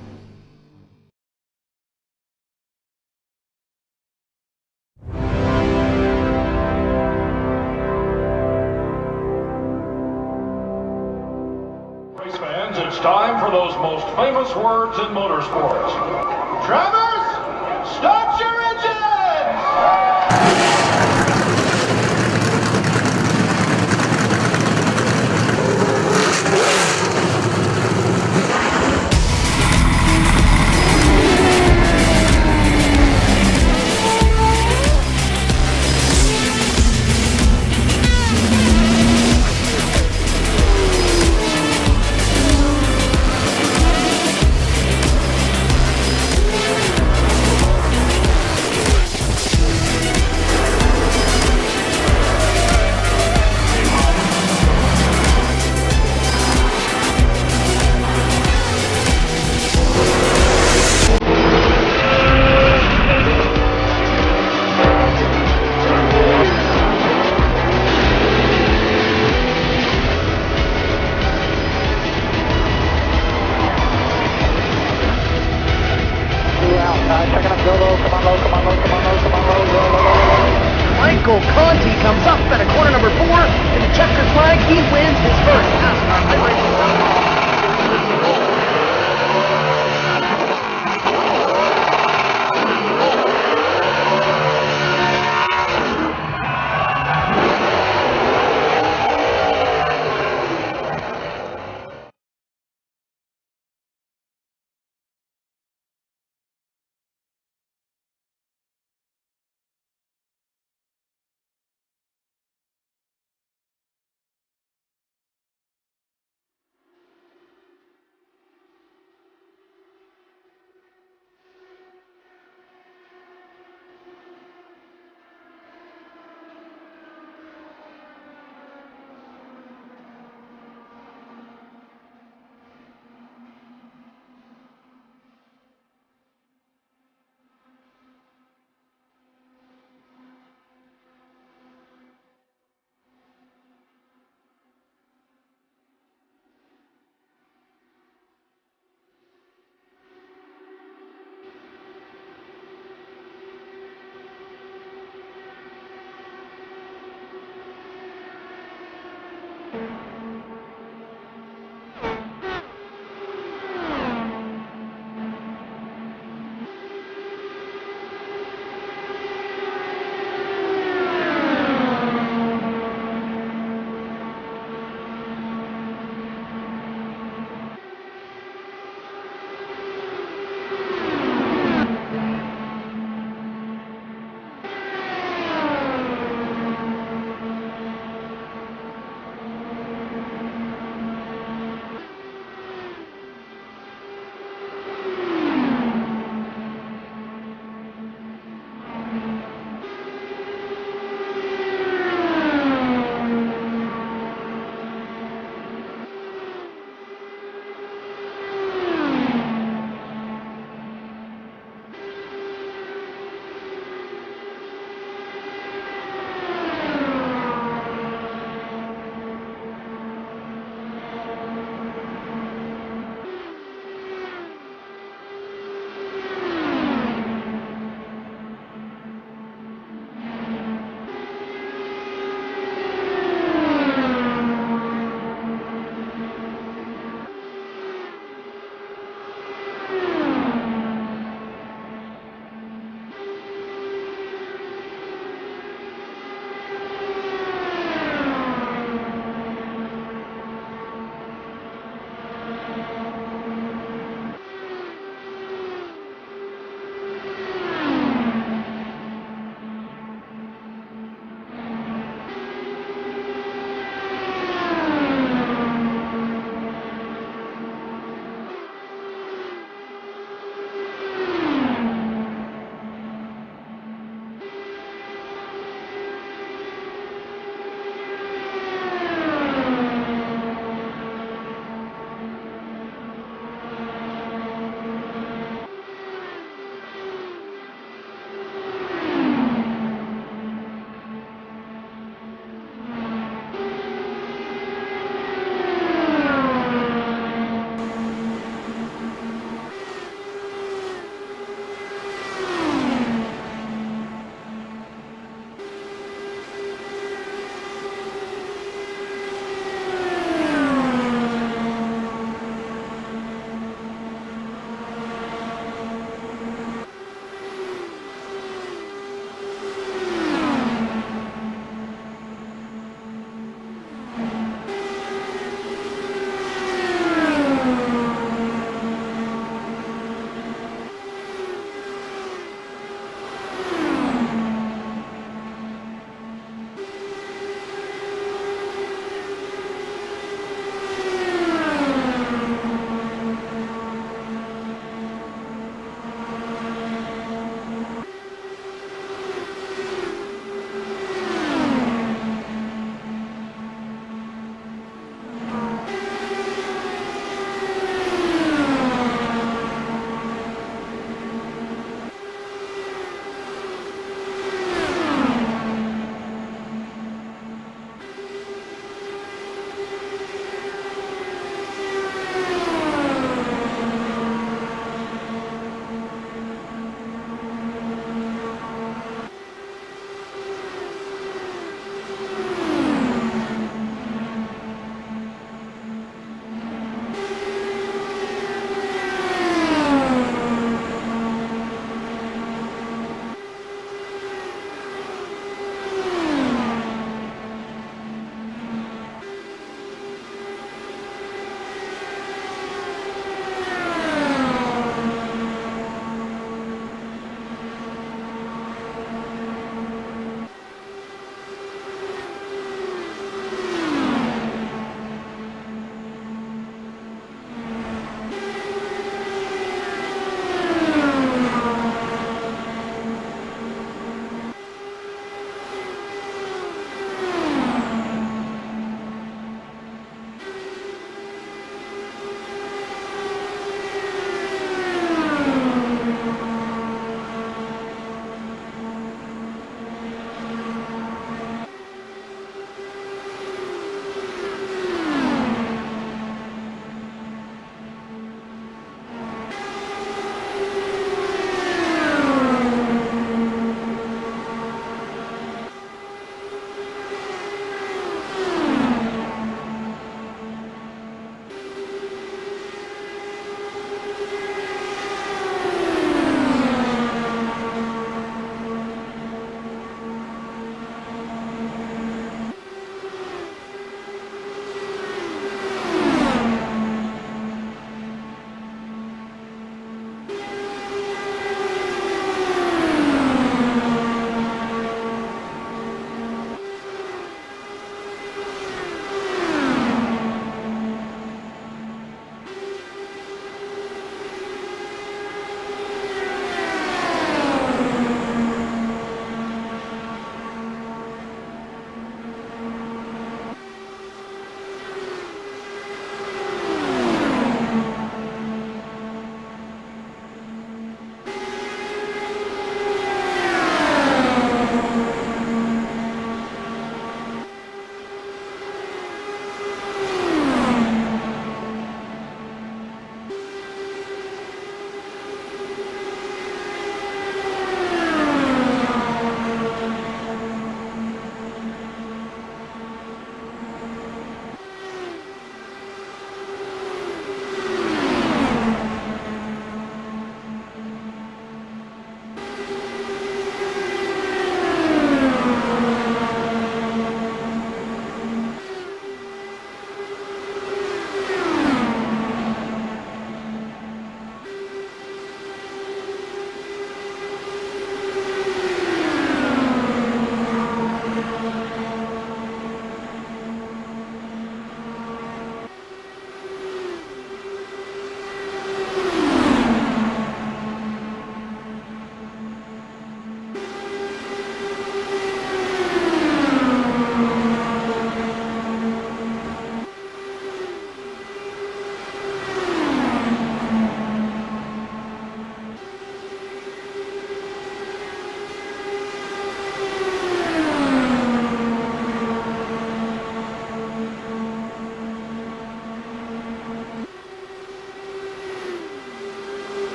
Race fans, it's time for those most famous words in motorsports. Drivers, start your engines!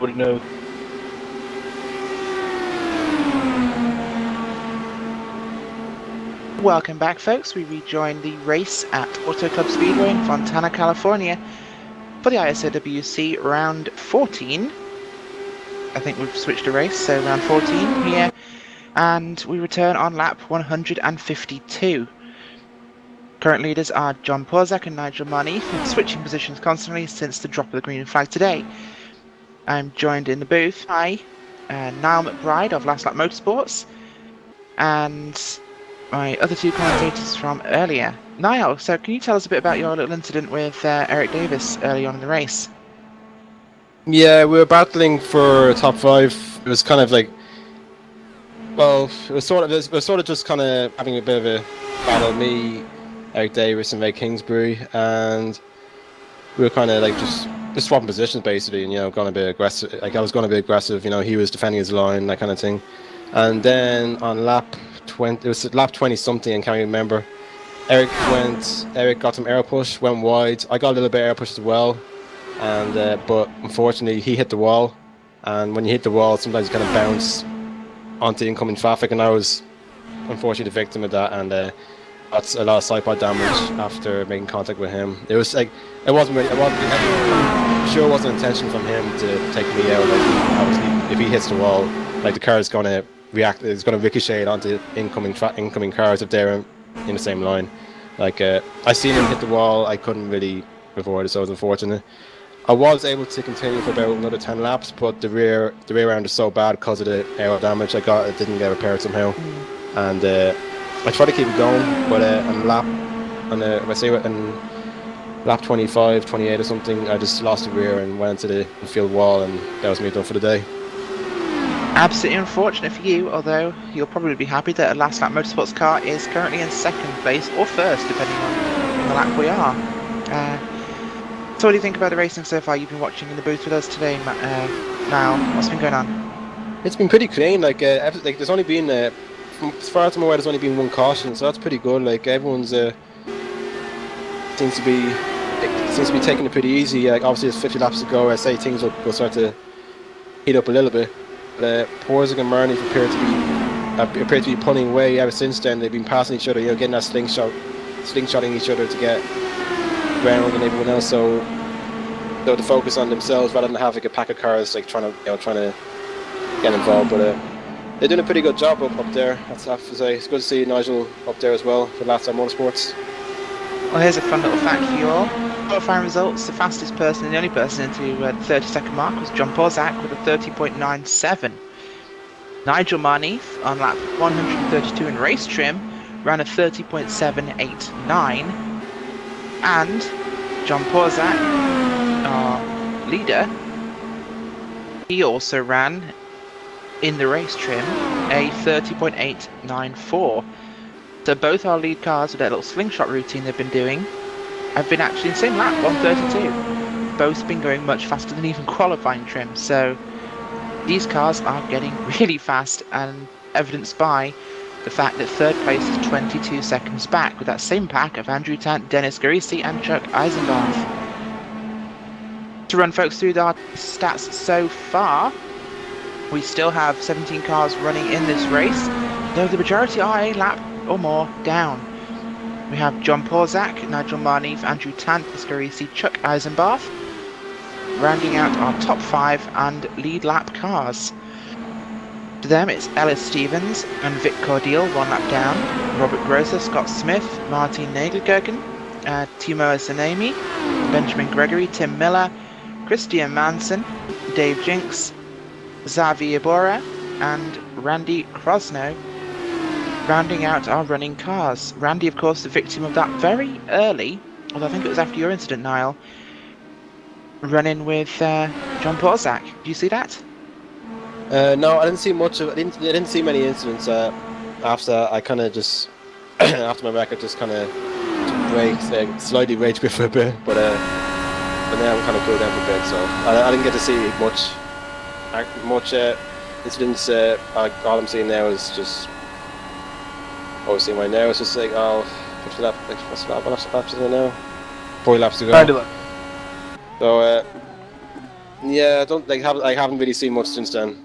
nobody knows. Welcome back, folks. We rejoin the race at Auto Club Speedway in Fontana, California for the ISOWC round 14. I think we've switched a race, so round 14 here. And we return on lap 152. Current leaders are John Porzak and Nigel Marnie, switching positions constantly since the drop of the green flag today. I'm joined in the booth by Niall McBride of Last Lap Motorsports and my other two commentators from earlier. Niall, so can you tell us a bit about your little incident with Eric Davis early on in the race? Yeah, we were battling for top 5. It was kind of like, well, it was sort of just kind of having a bit of a battle. Me, Eric Davis, and Ray Kingsbury, and we were kind of like just swapping positions basically, and going a bit aggressive. Like I was going to be aggressive, he was defending his line, that kind of thing. And then on lap 20, it was lap 20 something, I can't remember. Eric got some air push, went wide. I got a little bit of air push as well, and but unfortunately he hit the wall. And when you hit the wall, sometimes you kind of bounce onto incoming traffic, and I was unfortunately the victim of that, and got a lot of side pod damage after making contact with him. It was like I'm sure it wasn't an intention from him to take me out. Like obviously, if he hits the wall, like the car is going to react, it's going to ricochet onto incoming cars if they're in the same line. Like I seen him hit the wall, I couldn't really avoid it, so it was unfortunate. I was able to continue for about another 10 laps, but the rear end is so bad because of the aero damage I got, it didn't get repaired somehow. And I tried to keep it going, but on lap 25, 28 or something, I just lost the rear and went into the infield wall, and that was me done for the day. Absolutely unfortunate for you, although you'll probably be happy that a Last Lap Motorsports car is currently in second place, or first, depending on the lap we are. So what do you think about the racing so far? You've been watching in the booth with us today, Niall. What's been going on? It's been pretty clean. Like there's only been, as far as I'm aware, there's only been one caution, so that's pretty good. Like everyone's seems to be taking it pretty easy. Like obviously, there's 50 laps to go. I say things will start to heat up a little bit. But Porzak and Marnie appear to be pulling away ever since then. They've been passing each other, getting that slingshotting each other to get ground and everyone else. So to focus on themselves rather than have like a pack of cars like trying to get involved. But they're doing a pretty good job up there. That's have to say. It's good to see Nigel up there as well for Last Time Motorsports. Well, here's a fun little fact for you all. Qualifying results, the fastest person and the only person into the 30-second mark was John Porzak with a 30.97. Nigel Marnie on lap 132 in race trim ran a 30.789. And John Porzak, our leader, he also ran in the race trim a 30.894. So both our lead cars with their little slingshot routine they've been doing have been actually in the same lap, 132. Both been going much faster than even qualifying trim. So these cars are getting really fast, and evidenced by the fact that third place is 22 seconds back with that same pack of Andrew Tant, Dennis Garisi and Chuck Eisenbarth. To run folks through our stats so far, we still have 17 cars running in this race, though the majority are a lap or more down. We have John Porzak, Nigel Marnie, Andrew Tant, Dennis Garisi, Chuck Eisenbarth, rounding out our top 5 and lead lap cars. To them it's Ellis Stevens and Vic Cordial, 1 lap down, Robert Grosser, Scott Smith, Martin Nagelgergen, Timo Asanemi, Benjamin Gregory, Tim Miller, Christian Manson, Dave Jinks, Xavier Bora and Randy Krosno, rounding out our running cars. Randy, of course, the victim of that very early, although I think it was after your incident, Niall, running with John Porzak. Do you see that? No, I didn't see much of. I didn't see many incidents after. I kind of just after my record just kind of slightly rage quit for a bit, but now I'm kind of cooled down for a bit. So I didn't get to see much incidents. All I'm seeing now is just. What we're seeing right now is just like, what's the laps is it now? 40 laps to go. So Yeah, I don't like I haven't really seen much since then.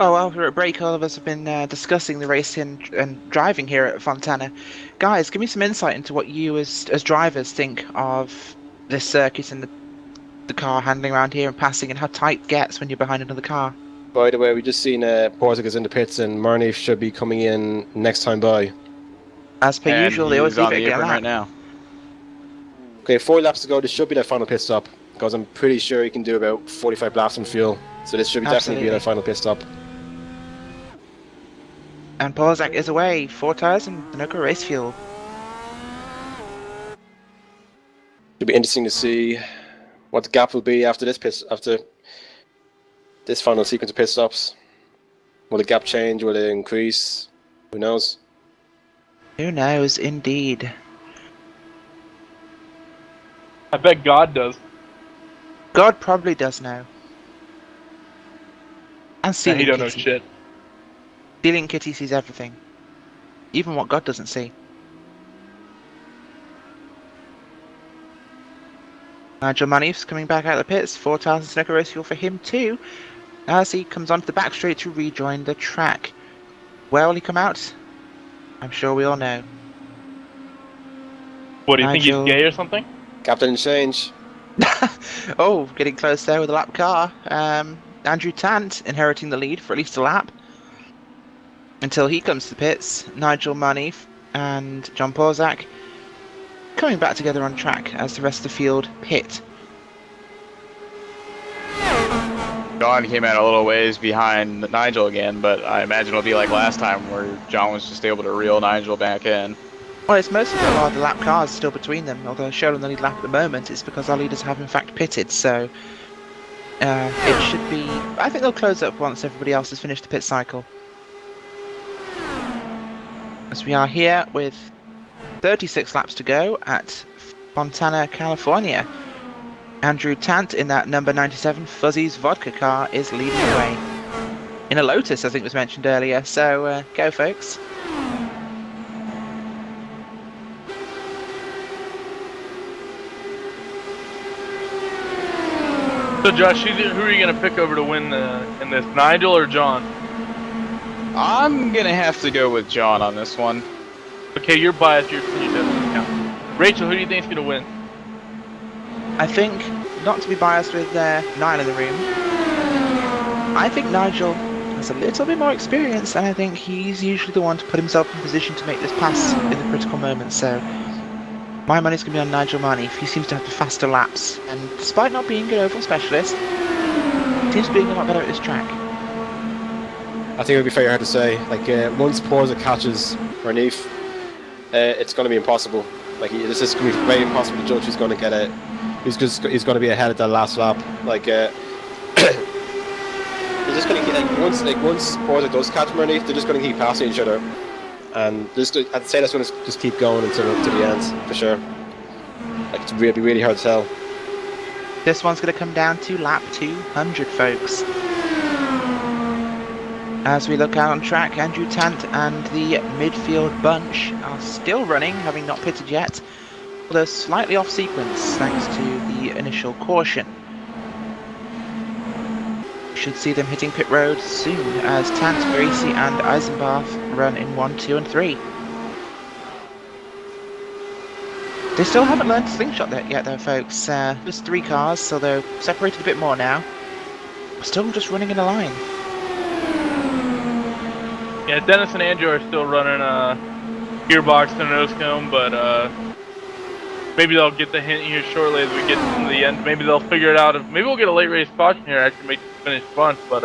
Oh, well, we're at break. All of us have been discussing the racing and driving here at Fontana. Guys, give me some insight into what you, as drivers, think of this circuit and the car handling around here and passing, and how tight it gets when you're behind another car. By the way, we just seen Porzica's in the pits, and Marnie should be coming in next time by. As per And usual, they always he's leave on it the and get a apron lap. right now. Okay, 4 laps to go. This should be their final pit stop, because I'm pretty sure he can do about 45 laps on fuel. So this should definitely be their final pit stop. And Polzak is away. 4 tires and no race fuel. It'll be interesting to see what the gap will be after this final sequence of pit stops. Will the gap change? Will it increase? Who knows? Who knows, indeed. I bet God does. God probably does know. And He Stealing don't know Kitty. shit. Stealing Kitty sees everything. Even what God doesn't see. Nigel Manif's coming back out of the pits. 4 tires and snooker race fuel for him too, as he comes onto the back straight to rejoin the track. Where will he come out? I'm sure we all know. What, do you think Nigel. he's gay or something? Gap didn't change. Oh, getting close there with a lap car. Andrew Tant inheriting the lead for at least a lap. Until he comes to the pits. Nigel Manif and John Polzak coming back together on track as the rest of the field pit. John came out a little ways behind Nigel again, but I imagine it'll be like last time where John was just able to reel Nigel back in. Well, it's mostly that a lot of the lap cars still between them, although showing the lead lap at the moment, it's because our leaders have in fact pitted, so it should be... I think they'll close up once everybody else has finished the pit cycle. As we are here with 36 laps to go at Fontana, California. Andrew Tant in that number 97 Fuzzy's vodka car is leading the way. In a Lotus, I think was mentioned earlier, so go folks. So Josh, who are you going to pick over to win in this, Nigel or John? I'm gonna have to go with John on this one. Okay, you're biased, you doesn't count. Rachel, who do you think's going to win? I think, not to be biased with Niall in the room, I think Nigel has a little bit more experience, and I think he's usually the one to put himself in position to make this pass in the critical moments, so my money's going to be on Nigel Manif. He seems to have the faster laps, and despite not being an oval specialist, he seems to be a lot better at this track. I think it would be very hard to say. Like once Porza catches Renif, it's going to be impossible. Like this is going to be very impossible to judge who's going to get it. He's going to be ahead at that last lap. Like they're just going to keep, once Porza does catch Renif, they're just going to keep passing each other, and I'd say that's going to just keep going until to the end for sure. Like it's really, really hard to tell. This one's going to come down to lap 200, folks. As we look out on track, Andrew Tant and the midfield bunch are still running, having not pitted yet, although slightly off sequence thanks to the initial caution. Should see them hitting pit road soon as Tant, Gracie and Eisenbarth run in 1, 2 and 3. They still haven't learned to slingshot that yet though, folks. Just 3 cars, so they're separated a bit more now. Still just running in a line. Yeah, Dennis and Andrew are still running gearbox and nose cone, but maybe they'll get the hint here shortly as we get to the end. Maybe they'll figure it out. Maybe we'll get a late race caution here actually make the finish fun, but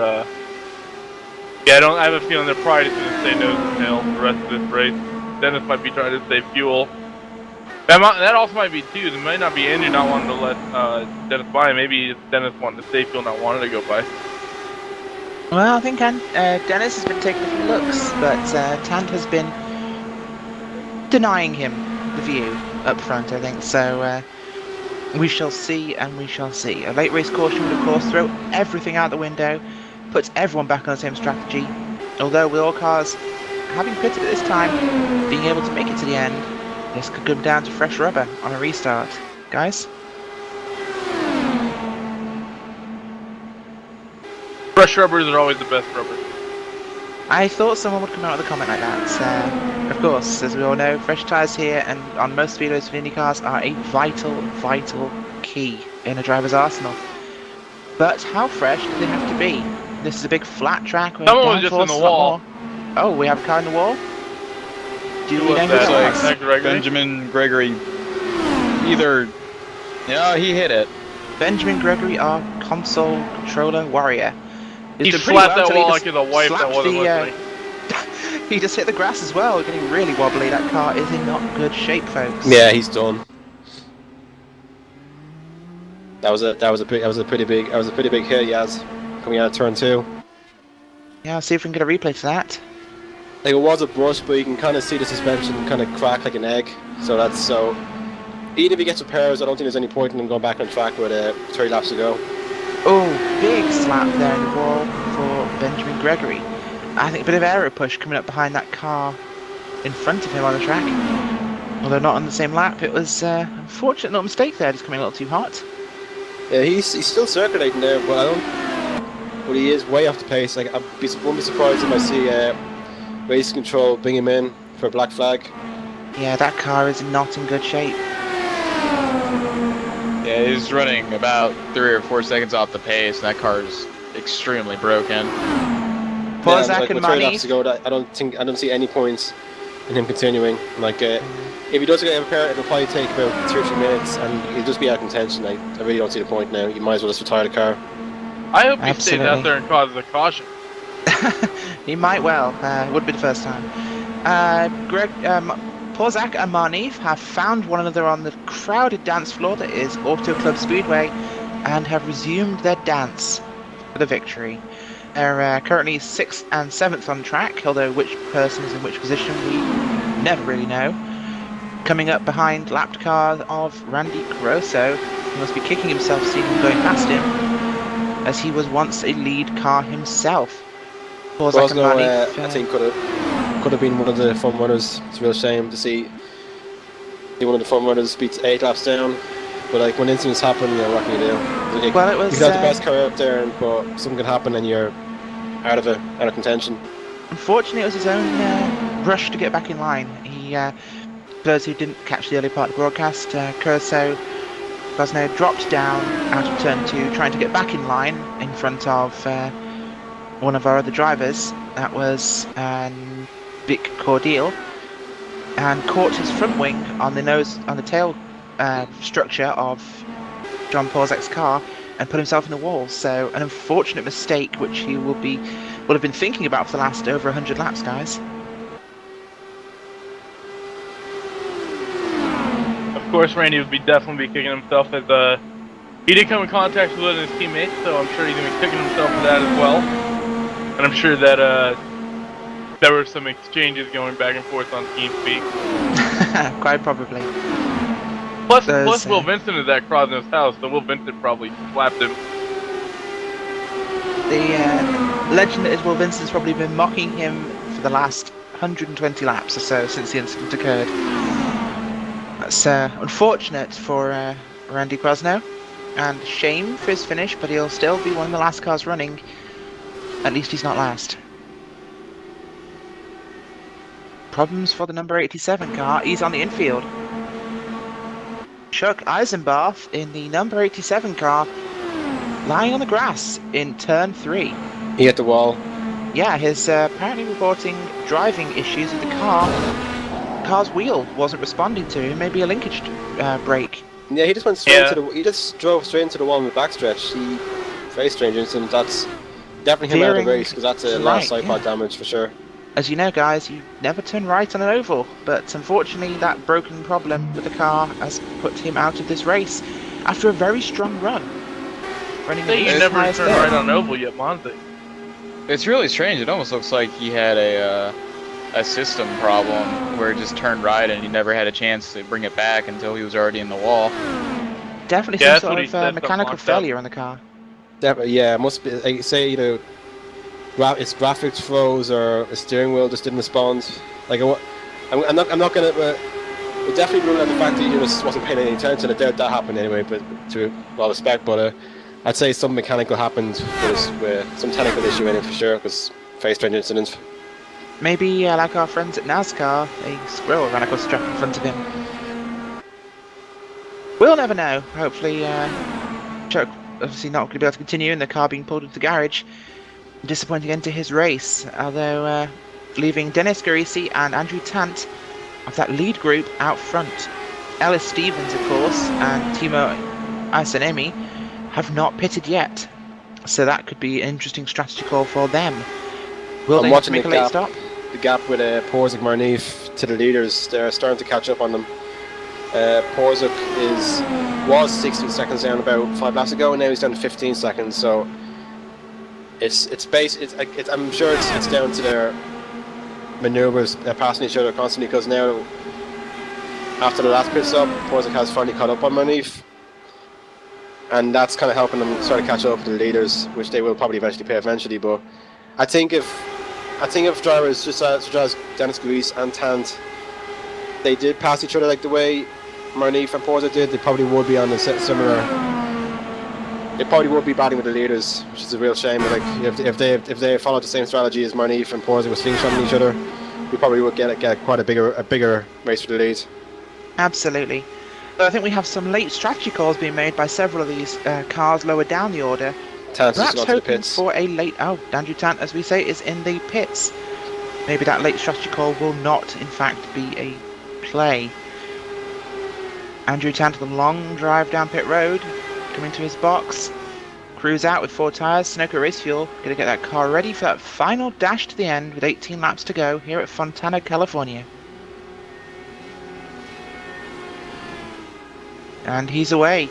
yeah, I have a feeling they're probably just going to stay nose and tail the rest of this race. Dennis might be trying to save fuel. That also might be too. There might not be Andrew not wanting to let Dennis by. Maybe it's Dennis wanting to save fuel, not wanting to go by. Well, I think Dennis has been taking a few looks, but Tant has been denying him the view up front, I think. So we shall see, and we shall see. A late race caution would, of course, throw everything out the window, puts everyone back on the same strategy. Although with all cars having pitted at this time, being able to make it to the end, this could come down to fresh rubber on a restart. Guys? Fresh rubbers are always the best rubber. I thought someone would come out with a comment like that. Of course, as we all know, fresh tyres here and on most speedways for IndyCars are a vital key in a driver's arsenal. But how fresh do they have to be? This is a big flat track where Someone was just in downforce the is a lot wall. more. Oh, we have a car in the wall? Do Who we was know who that? that Like was? Zach Gregory? Benjamin Gregory, either, yeah, he hit it. Benjamin Gregory, our console controller warrior. He He's done pretty slapped that until he wall just like his wife that slapped wasn't the, listening. He just hit the grass as well, getting really wobbly. That car is in not good shape, folks. Yeah, he's done. That was a pretty big hit, Yaz, coming out of turn 2. Yeah, I'll see if we can get a replay for that. Like, it was a brush, but you can kind of see the suspension kind of crack like an egg. So that's so. Even if he gets repairs, I don't think there's any point in him going back on track with 3 laps to go. Oh, big slap there in the wall for Benjamin Gregory. I think a bit of aero push coming up behind that car in front of him on the track. Although not on the same lap, it was unfortunate little mistake there, just coming a little too hot. Yeah, he's still circulating there, but I don't. But he is way off the pace. Like, won't be surprised if I see race control bring him in for a black flag. Yeah, that car is not in good shape. Yeah, he's running about 3 or 4 seconds off the pace, and that car is extremely broken. Porzak like, and with 3 laps Manif. to go, I don't see any points in him continuing. Like, if he does get a repair, it'll probably take about 2 or 3 minutes, and he'll just be out of contention. I really don't see the point now. You might as well just retire the car. I hope he stays Absolutely. out there and causes a caution. He might well. Would be the first time. Porzak and Manif have found one another on the crowded dance floor that is Auto Club Speedway and have resumed their dance for the victory. They're currently 6th and 7th on track, although which person is in which position we never really know. Coming up behind lapped car of Randy Grosso. He must be kicking himself seeing him going past him, as he was once a lead car himself. Porzak and Manif, I think could have been one of the front runners. It's a real shame to see one of the front runners beat 8 laps down. But like, when incidents happen, you know, what can you do? Like, well, it was. you got the best car out there, but something can happen and you're out of contention. Unfortunately, it was his own rush to get back in line. He, for those who didn't catch the early part of the broadcast, Cosno dropped down out of turn 2, trying to get back in line in front of one of our other drivers. That was Vic Cordial, and caught his front wing on the tail structure of John Porzak's car and put himself in the wall. So an unfortunate mistake, which he will have been thinking about for the last over 100 laps, guys. Of course, Randy would definitely be kicking himself as he did come in contact with one of his teammates, so I'm sure he's going to be kicking himself for that as well. And I'm sure that there were some exchanges going back and forth on TeamSpeak. Quite probably. Plus Will Vincent is at Crosno's house, so Will Vincent probably slapped him. The legend that is Will Vincent's probably been mocking him for the last 120 laps or so since the incident occurred. That's unfortunate for Randy Crosno, and shame for his finish, but he'll still be one of the last cars running. At least he's not last. Problems for the number 87 car. He's on the infield. Chuck Eisenbarth in the number 87 car, lying on the grass in turn 3. He hit the wall. Yeah, he's apparently reporting driving issues with the car. The car's wheel wasn't responding to him. Maybe a linkage break. Yeah, he just went straight he just drove straight into the wall in the backstretch. Very strange incident. That's definitely him out of the race, because that's a lot of side pod damage for sure. As you know, guys, you never turn right on an oval, but unfortunately that broken problem with the car has put him out of this race after a very strong run. You never turned right on an oval yet, Monty. It's really strange. It almost looks like he had a system problem where it just turned right and he never had a chance to bring it back until he was already in the wall. Definitely some sort of mechanical failure on the car. Definitely, yeah. It must be, like, say, either its graphics froze or the steering wheel just didn't respond. Like, I'm not gonna. We'll definitely rule out the fact that he just wasn't paying any attention. I doubt that happened anyway, but to all respect. But I'd say some mechanical happened with some technical issue in it for sure, because very strange incident. Maybe like our friends at NASCAR, a squirrel ran across the track in front of him. We'll never know. Hopefully, Chuck obviously not going to be able to continue, and the car being pulled into the garage. Disappointing end to his race, although leaving Dennis Garisi and Andrew Tant of that lead group out front. Ellis Stevens, of course, and Timo Isanemi have not pitted yet, so that could be an interesting strategy call for them. Will they have to make a late stop? The gap with Porzuk Marneef to the leaders, they're starting to catch up on them. Porzuk was 16 seconds down about 5 laps ago, and now he's down to 15 seconds. So I'm sure it's down to their manoeuvres, passing each other constantly. Because now, after the last pit stop, Porzuk has finally caught up on Marneef, and that's kind of helping them sort of catch up with the leaders, which they will probably eventually pay eventually. But I think if drivers such as Dennis Grease and Tant, they did pass each other like the way Marneef and Porzuk did, they probably would be on a similar. They probably would be batting with the leaders, which is a real shame. Like if they followed the same strategy as Marneef and Porzuk with slingshotting each other, we probably would get quite a bigger race for the lead. Absolutely. Though I think we have some late strategy calls being made by several of these cars lower down the order. Tant Perhaps is to the hoping pits. for a late. Oh, Andrew Tant, as we say, is in the pits. Maybe that late strategy call will not, in fact, be a play. Andrew Tant, the long drive down pit road, coming to his box. Cruise out with 4 tyres. Sunoco Race Fuel going to get that car ready for that final dash to the end with 18 laps to go here at Fontana, California. And he's away.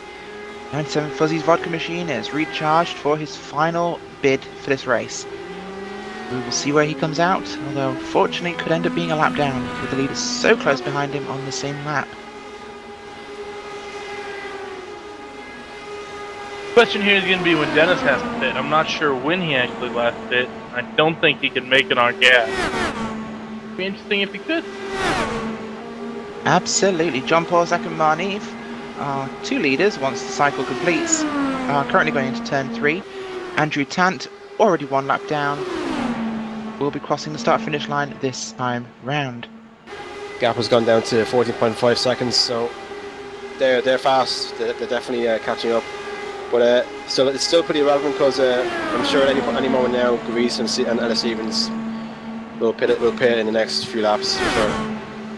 97 Fuzzy's vodka machine is recharged for his final bid for this race. We will see where he comes out, although unfortunately it could end up being a lap down with the leader so close behind him on the same lap. Question here is going to be when Dennis has to pit. I'm not sure when he actually last pit. I don't think he can make it on gas. It'd be interesting if he could. Absolutely. John Porzuk and Marneef are 2 leaders once the cycle completes. Are currently going into turn 3. Andrew Tant, already 1 lap down, will be crossing the start-finish line this time round. Gap has gone down to 14.5 seconds, so they're fast. They're definitely catching up. But it's still pretty relevant because I'm sure at any moment now, Grease and Ellis Stevens will pit in the next few laps for sure.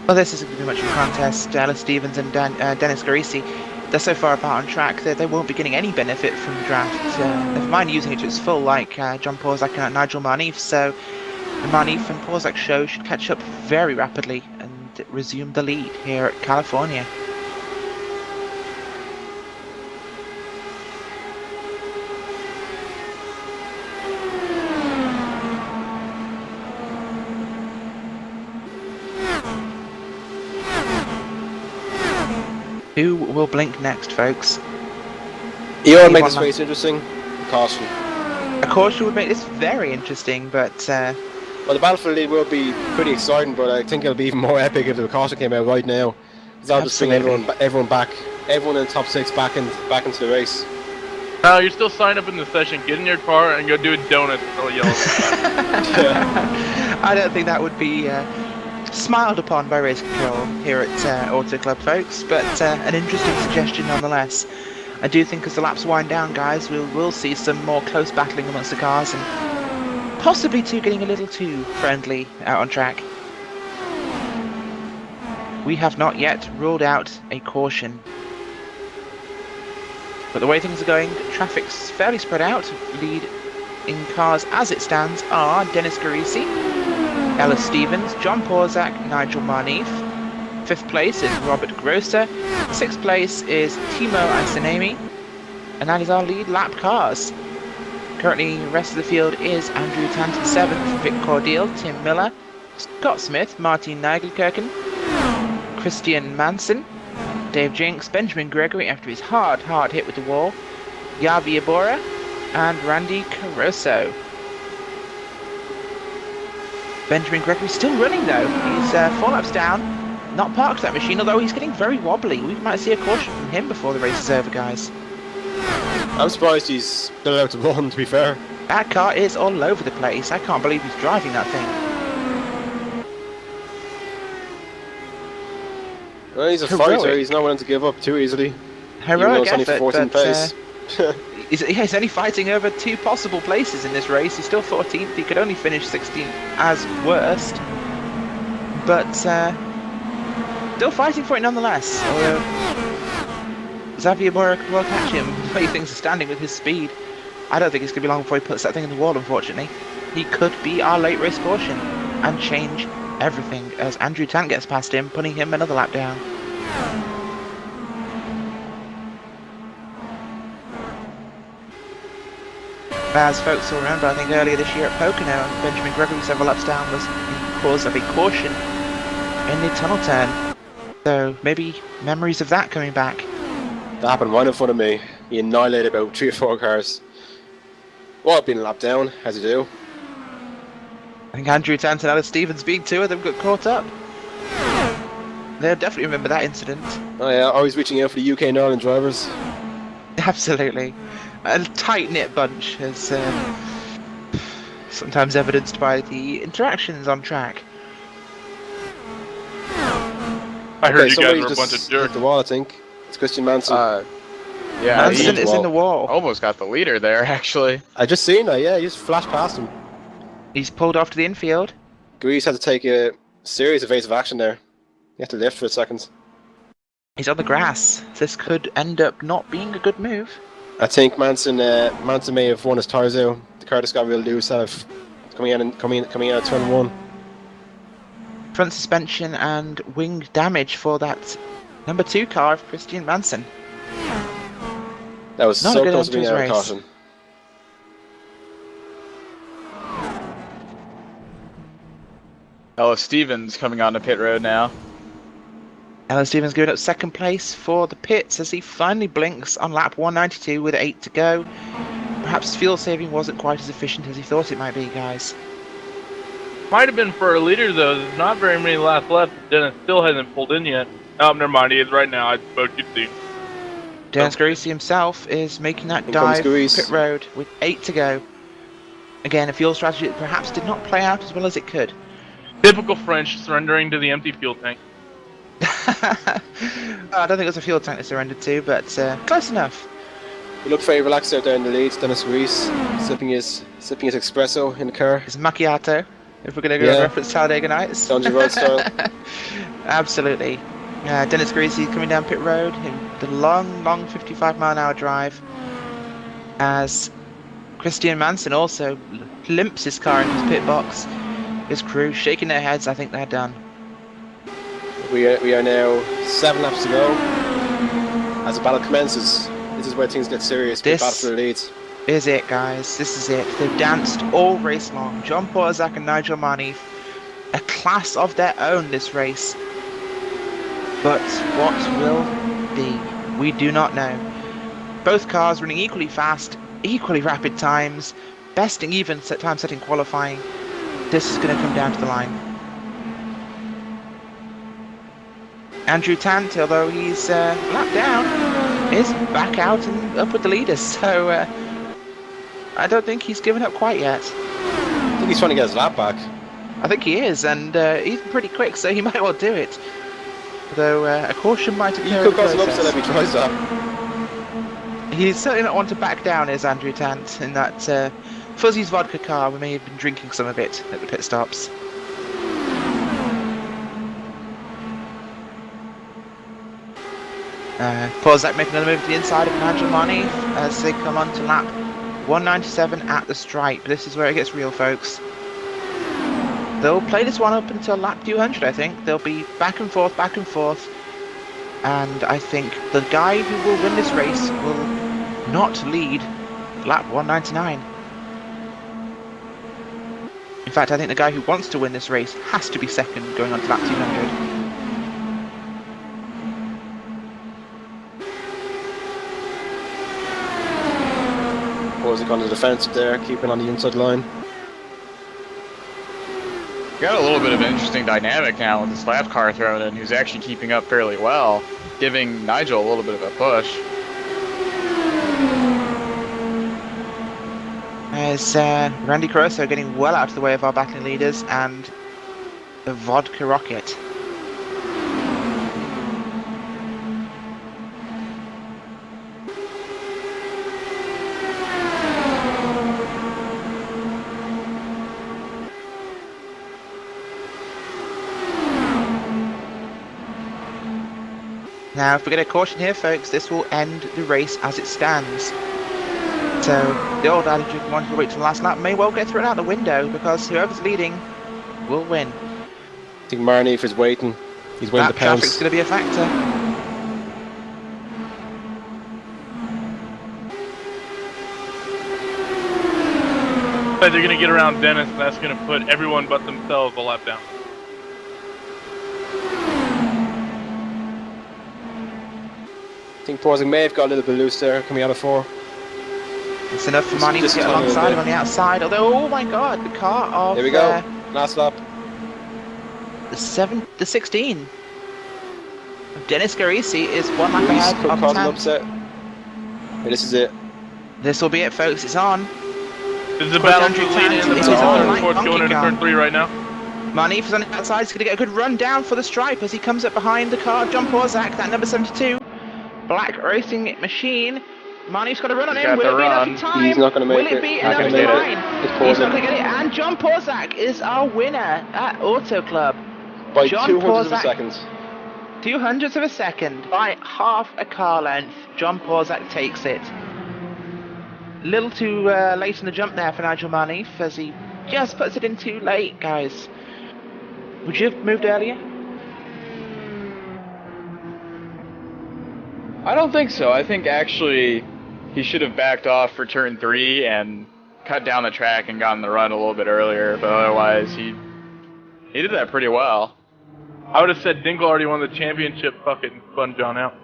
Well, this isn't going to be much of a contest. Ellis Stevens and Dennis Garisi, they're so far apart on track that they won't be getting any benefit from the draft. Never mind using it to its full, like John Porzuk and Nigel Marneef. So the Marneef and Porzuk show should catch up very rapidly and resume the lead here at California. Who will blink next, folks? You know what makes this race interesting? Caution. A caution would make this very interesting, but well, the battle for the lead will be pretty exciting, but I think it'll be even more epic if the caution came out right now. That'll just bring everyone back, everyone in the top 6 back into the race. No, you're still signed up in the session. Get in your car and go do a donut until yellow. I don't think that would be smiled upon by race control here at Auto Club, folks, but an interesting suggestion nonetheless. I do think as the laps wind down, guys, we'll see some more close battling amongst the cars and possibly getting a little too friendly out on track. We have not yet ruled out a caution. But the way things are going, traffic's fairly spread out. Lead in cars as it stands are Dennis Garisi, Ellis Stevens, John Porzuk, Nigel Marneef. 5th place is Robert Grosser. 6th place is Timo Isanemi. And that is our lead lap cars. Currently, the rest of the field is Andrew Tant in 7th, Vic Cordial, Tim Miller, Scott Smith, Martin Nigelkerken, Christian Manson, Dave Jinks, Benjamin Gregory after his hard hit with the wall, Yavi Iborra, and Randy Caruso. Benjamin Gregory still running though. He's 4 laps down, not parked that machine, although he's getting very wobbly. We might see a caution from him before the race is over, guys. I'm surprised he's still allowed to run, to be fair. That car is all over the place. I can't believe he's driving that thing. Well, he's a Heroic. fighter, he's not willing to give up too easily. Even though Heroic it's only effort, 14th but place. he's only fighting over 2 possible places in this race. He's still 14th. He could only finish 16th as worst. But still fighting for it nonetheless. Although Xavier Mora could well catch him the way things are standing with his speed. I don't think it's going to be long before he puts that thing in the wall, unfortunately. He could be our late race caution and change everything as Andrew Tant gets past him, putting him another lap down. As folks will remember, I think earlier this year at Pocono, Benjamin Gregory several laps down was the cause of a caution in the tunnel turn. So maybe memories of that coming back. That happened right in front of me. He annihilated about 3 or 4 cars. Well, being a lap down, as you do. I think Andrew Tant and Alice Stevens, being 2 of them, got caught up. They'll definitely remember that incident. Oh yeah, always reaching out for the UK and Ireland drivers. Absolutely. A tight-knit bunch, as sometimes evidenced by the interactions on track. I heard you guys somebody were a just bunch of hit jerks. the wall, I think. It's Christian Manson. Yeah, Manson he is in the wall. almost got the leader there, actually. I just seen that, yeah, he just flashed past him. He's pulled off to the infield. Grease had to take a serious evasive action there. He had to lift for a second. He's on the grass. This could end up not being a good move. I think Manson may have won his tyres out. The car just got real loose out of coming out of turn 1. Front suspension and wing damage for that number 2 car of Christian Manson. That was Not a so good close end to to being his out of race. caution. Ella Stevens coming onto pit road now. Alan Stevens giving up 2nd place for the pits as he finally blinks on lap 192 with 8 to go. Perhaps fuel saving wasn't quite as efficient as he thought it might be, guys. Might have been for a leader though. There's not very many laps left. Dennis still hasn't pulled in yet. Oh, never mind. He is right now. I spoke you see. Dennis Garisi himself is making that Here comes dive Garisse. pit road with 8 to go. Again, a fuel strategy that perhaps did not play out as well as it could. Typical French, surrendering to the empty fuel tank. I don't think it was a fuel tank they surrendered to, but close enough. He looked very relaxed out there in the lead. Dennis Grease sipping his espresso in the car. It's macchiato, if we're going to go reference Talladega Nights. Dungeon Road style. Absolutely. Dennis Greasy coming down pit road in the long 55-mile-an-hour drive as Christian Manson also limps his car in his pit box. His crew shaking their heads. I think they're done. We are now 7 laps to go. As the battle commences, this is where things get serious. We battle for the leads. Is it, guys? This is it. They've danced all race long. John Porzak and Nigel Marney, a class of their own this race. But what will be? We do not know. Both cars running equally fast, equally rapid times, besting even time-setting qualifying. This is going to come down to the line. Andrew Tant, although he's lap down, is back out and up with the leaders. So I don't think he's given up quite yet. I think he's trying to get his lap back. I think he is, and he's pretty quick, so he might well do it. Though a caution might occur. He in could the cause an process. upset if he tries that. He's certainly not one to back down, is Andrew Tant, in that Fuzzy's vodka car. We may have been drinking some of it at the pit stops. Porzak making another move to the inside of Nigel Marney as they come on to lap 197 at the stripe. This is where it gets real, folks. They'll play this one up until lap 200, I think. They'll be back and forth, and I think the guy who will win this race will not lead lap 199. In fact, I think the guy who wants to win this race has to be second going on to lap 200. Porzak on the defensive there, keeping on the inside line. Got a little bit of an interesting dynamic now with this lap car thrown in, who's actually keeping up fairly well, giving Nigel a little bit of a push. As Randy Caruso getting well out of the way of our battling leaders and the Vodka Rocket. Now, if we get a caution here, folks, this will end the race as it stands. So, the old adage of wanting to wait till the last lap may well get thrown out the window, because whoever's leading will win. I think Marnief is waiting. He's waiting That to pounce. traffic's going to be a factor. But they're going to get around Dennis, and that's going to put everyone but themselves a lap down. I think Porzing may have got a little bit loose there coming out of 4. It's enough for Manny to get alongside him on the outside, although, oh my god, the car of... There we go, last lap. The 16 of Dennis Garisi is one lap ahead of cause an Tant. upset. Yeah, this is it. This will be it, folks, it's on. This is a battle Andrew for the lead Tant in the is Porsche on. Sports going into turn 3 right now. Manif is on the outside, he's going to get a good run down for the stripe as he comes up behind the car of John Porzak, that number 72. Black Racing Machine. Manif's got a run on him. Will it be enough in time? He's not going to make it. Will it be Not enough gonna time? make it. It's He's not Porzak. going to get it. And John Porzak is our winner at Auto Club. By John 200 of a Porzak, second. 200ths of a second. By half a car length, John Porzak takes it. Little too late in the jump there for Nigel Manif as he just puts it in too late, guys. Would you have moved earlier? I don't think so. I think actually he should have backed off for turn 3 and cut down the track and gotten the run a little bit earlier, but otherwise he did that pretty well. I would have said Dinkle already won the championship, fuck it, and spun John out.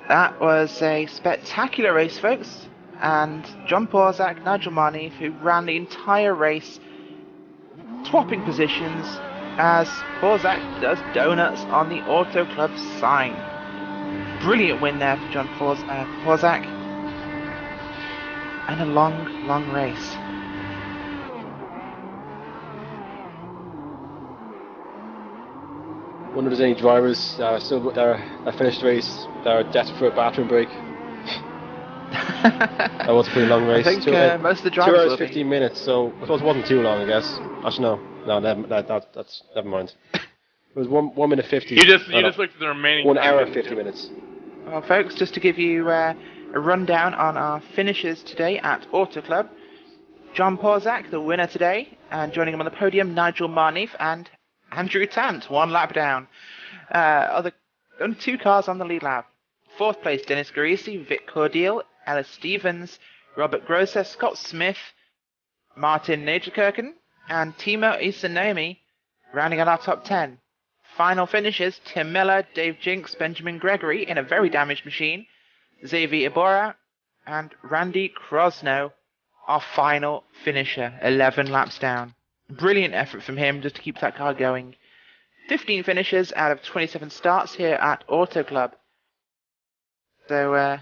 That was a spectacular race, folks. And John Porzak, Nigel Manif, who ran the entire race, swapping positions as Porzak does donuts on the Auto Club sign. Brilliant win there for John Porzak. And a long, long race. Wonder if there's any drivers that finished the race that are desperate for a bathroom break. That was a pretty long race. I think most of the 2 drivers hours will 15 minutes, so I suppose it wasn't too long, I guess. Actually, no, that's never mind. It was 1 minute 50. You just looked at the remaining 1 hour time. 50 minutes. Well, folks, just to give you a rundown on our finishes today at Auto Club. John Porzak, the winner today, and joining him on the podium, Nigel Manif and Andrew Tant, 1 lap down. Only 2 cars on the lead lap. 4th place, Dennis Garisi, Vic Cordial, Ellis Stevens, Robert Grosser, Scott Smith, Martin Nagerkirchen, and Timo Isonomi, rounding out our top 10. Final finishes, Tim Miller, Dave Jinks, Benjamin Gregory in a very damaged machine, Xavier Iborra, and Randy Krosno, our final finisher, 11 laps down. Brilliant effort from him just to keep that car going. 15 finishes out of 27 starts here at Auto Club. So,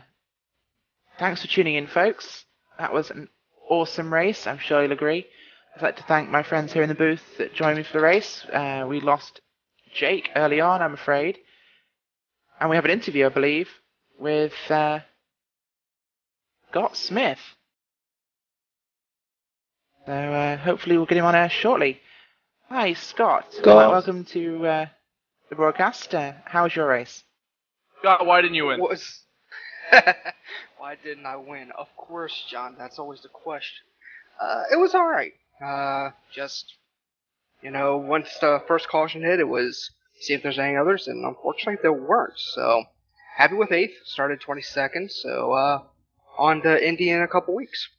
thanks for tuning in, folks. That was an awesome race, I'm sure you'll agree. I'd like to thank my friends here in the booth that joined me for the race. We lost Jake early on, I'm afraid. And we have an interview, I believe, with Scott Smith. So hopefully we'll get him on air shortly. Hi, Scott. Welcome to the broadcast. How was your race? Scott, why didn't you win? Why didn't I win? Of course, John. That's always the question. It was alright. Just, once the first caution hit, it was see if there's any others, and unfortunately there weren't. So, happy with 8th. Started 22nd, so on to Indy in a couple weeks.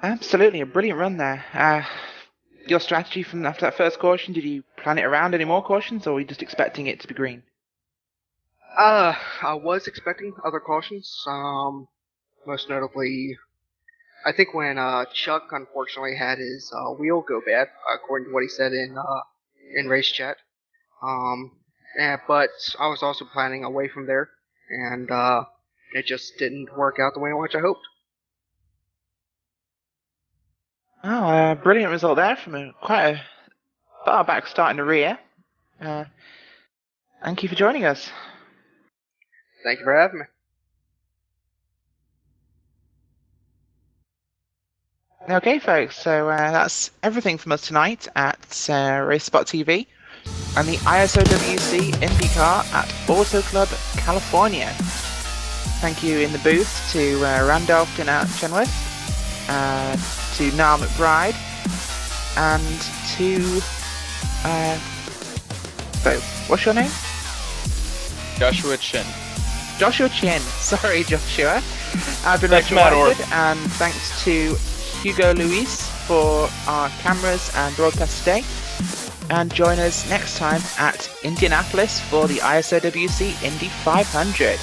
Absolutely, a brilliant run there. Your strategy from after that first caution, did you plan it around any more cautions, or were you just expecting it to be green? I was expecting other cautions. Most notably, I think when Chuck unfortunately had his wheel go bad, according to what he said in race chat. But I was also planning away from there and it just didn't work out the way in which I hoped. Oh, brilliant result there from quite a far back start in the rear. Thank you for joining us. Thank you for having me. Okay, folks, so that's everything from us tonight at RaceSpotTV and the ISOWC IndyCar at Auto Club California. Thank you in the booth to Randolph Chenoweth, to Niall McBride, and to what's your name? Joshua Chin. Joshua Chin. Sorry, Joshua. I've been Thanks, Rachel Matt Whitewood, and thanks to Hugo Luis for our cameras and broadcast today. And join us next time at Indianapolis for the ISOWC Indy 500.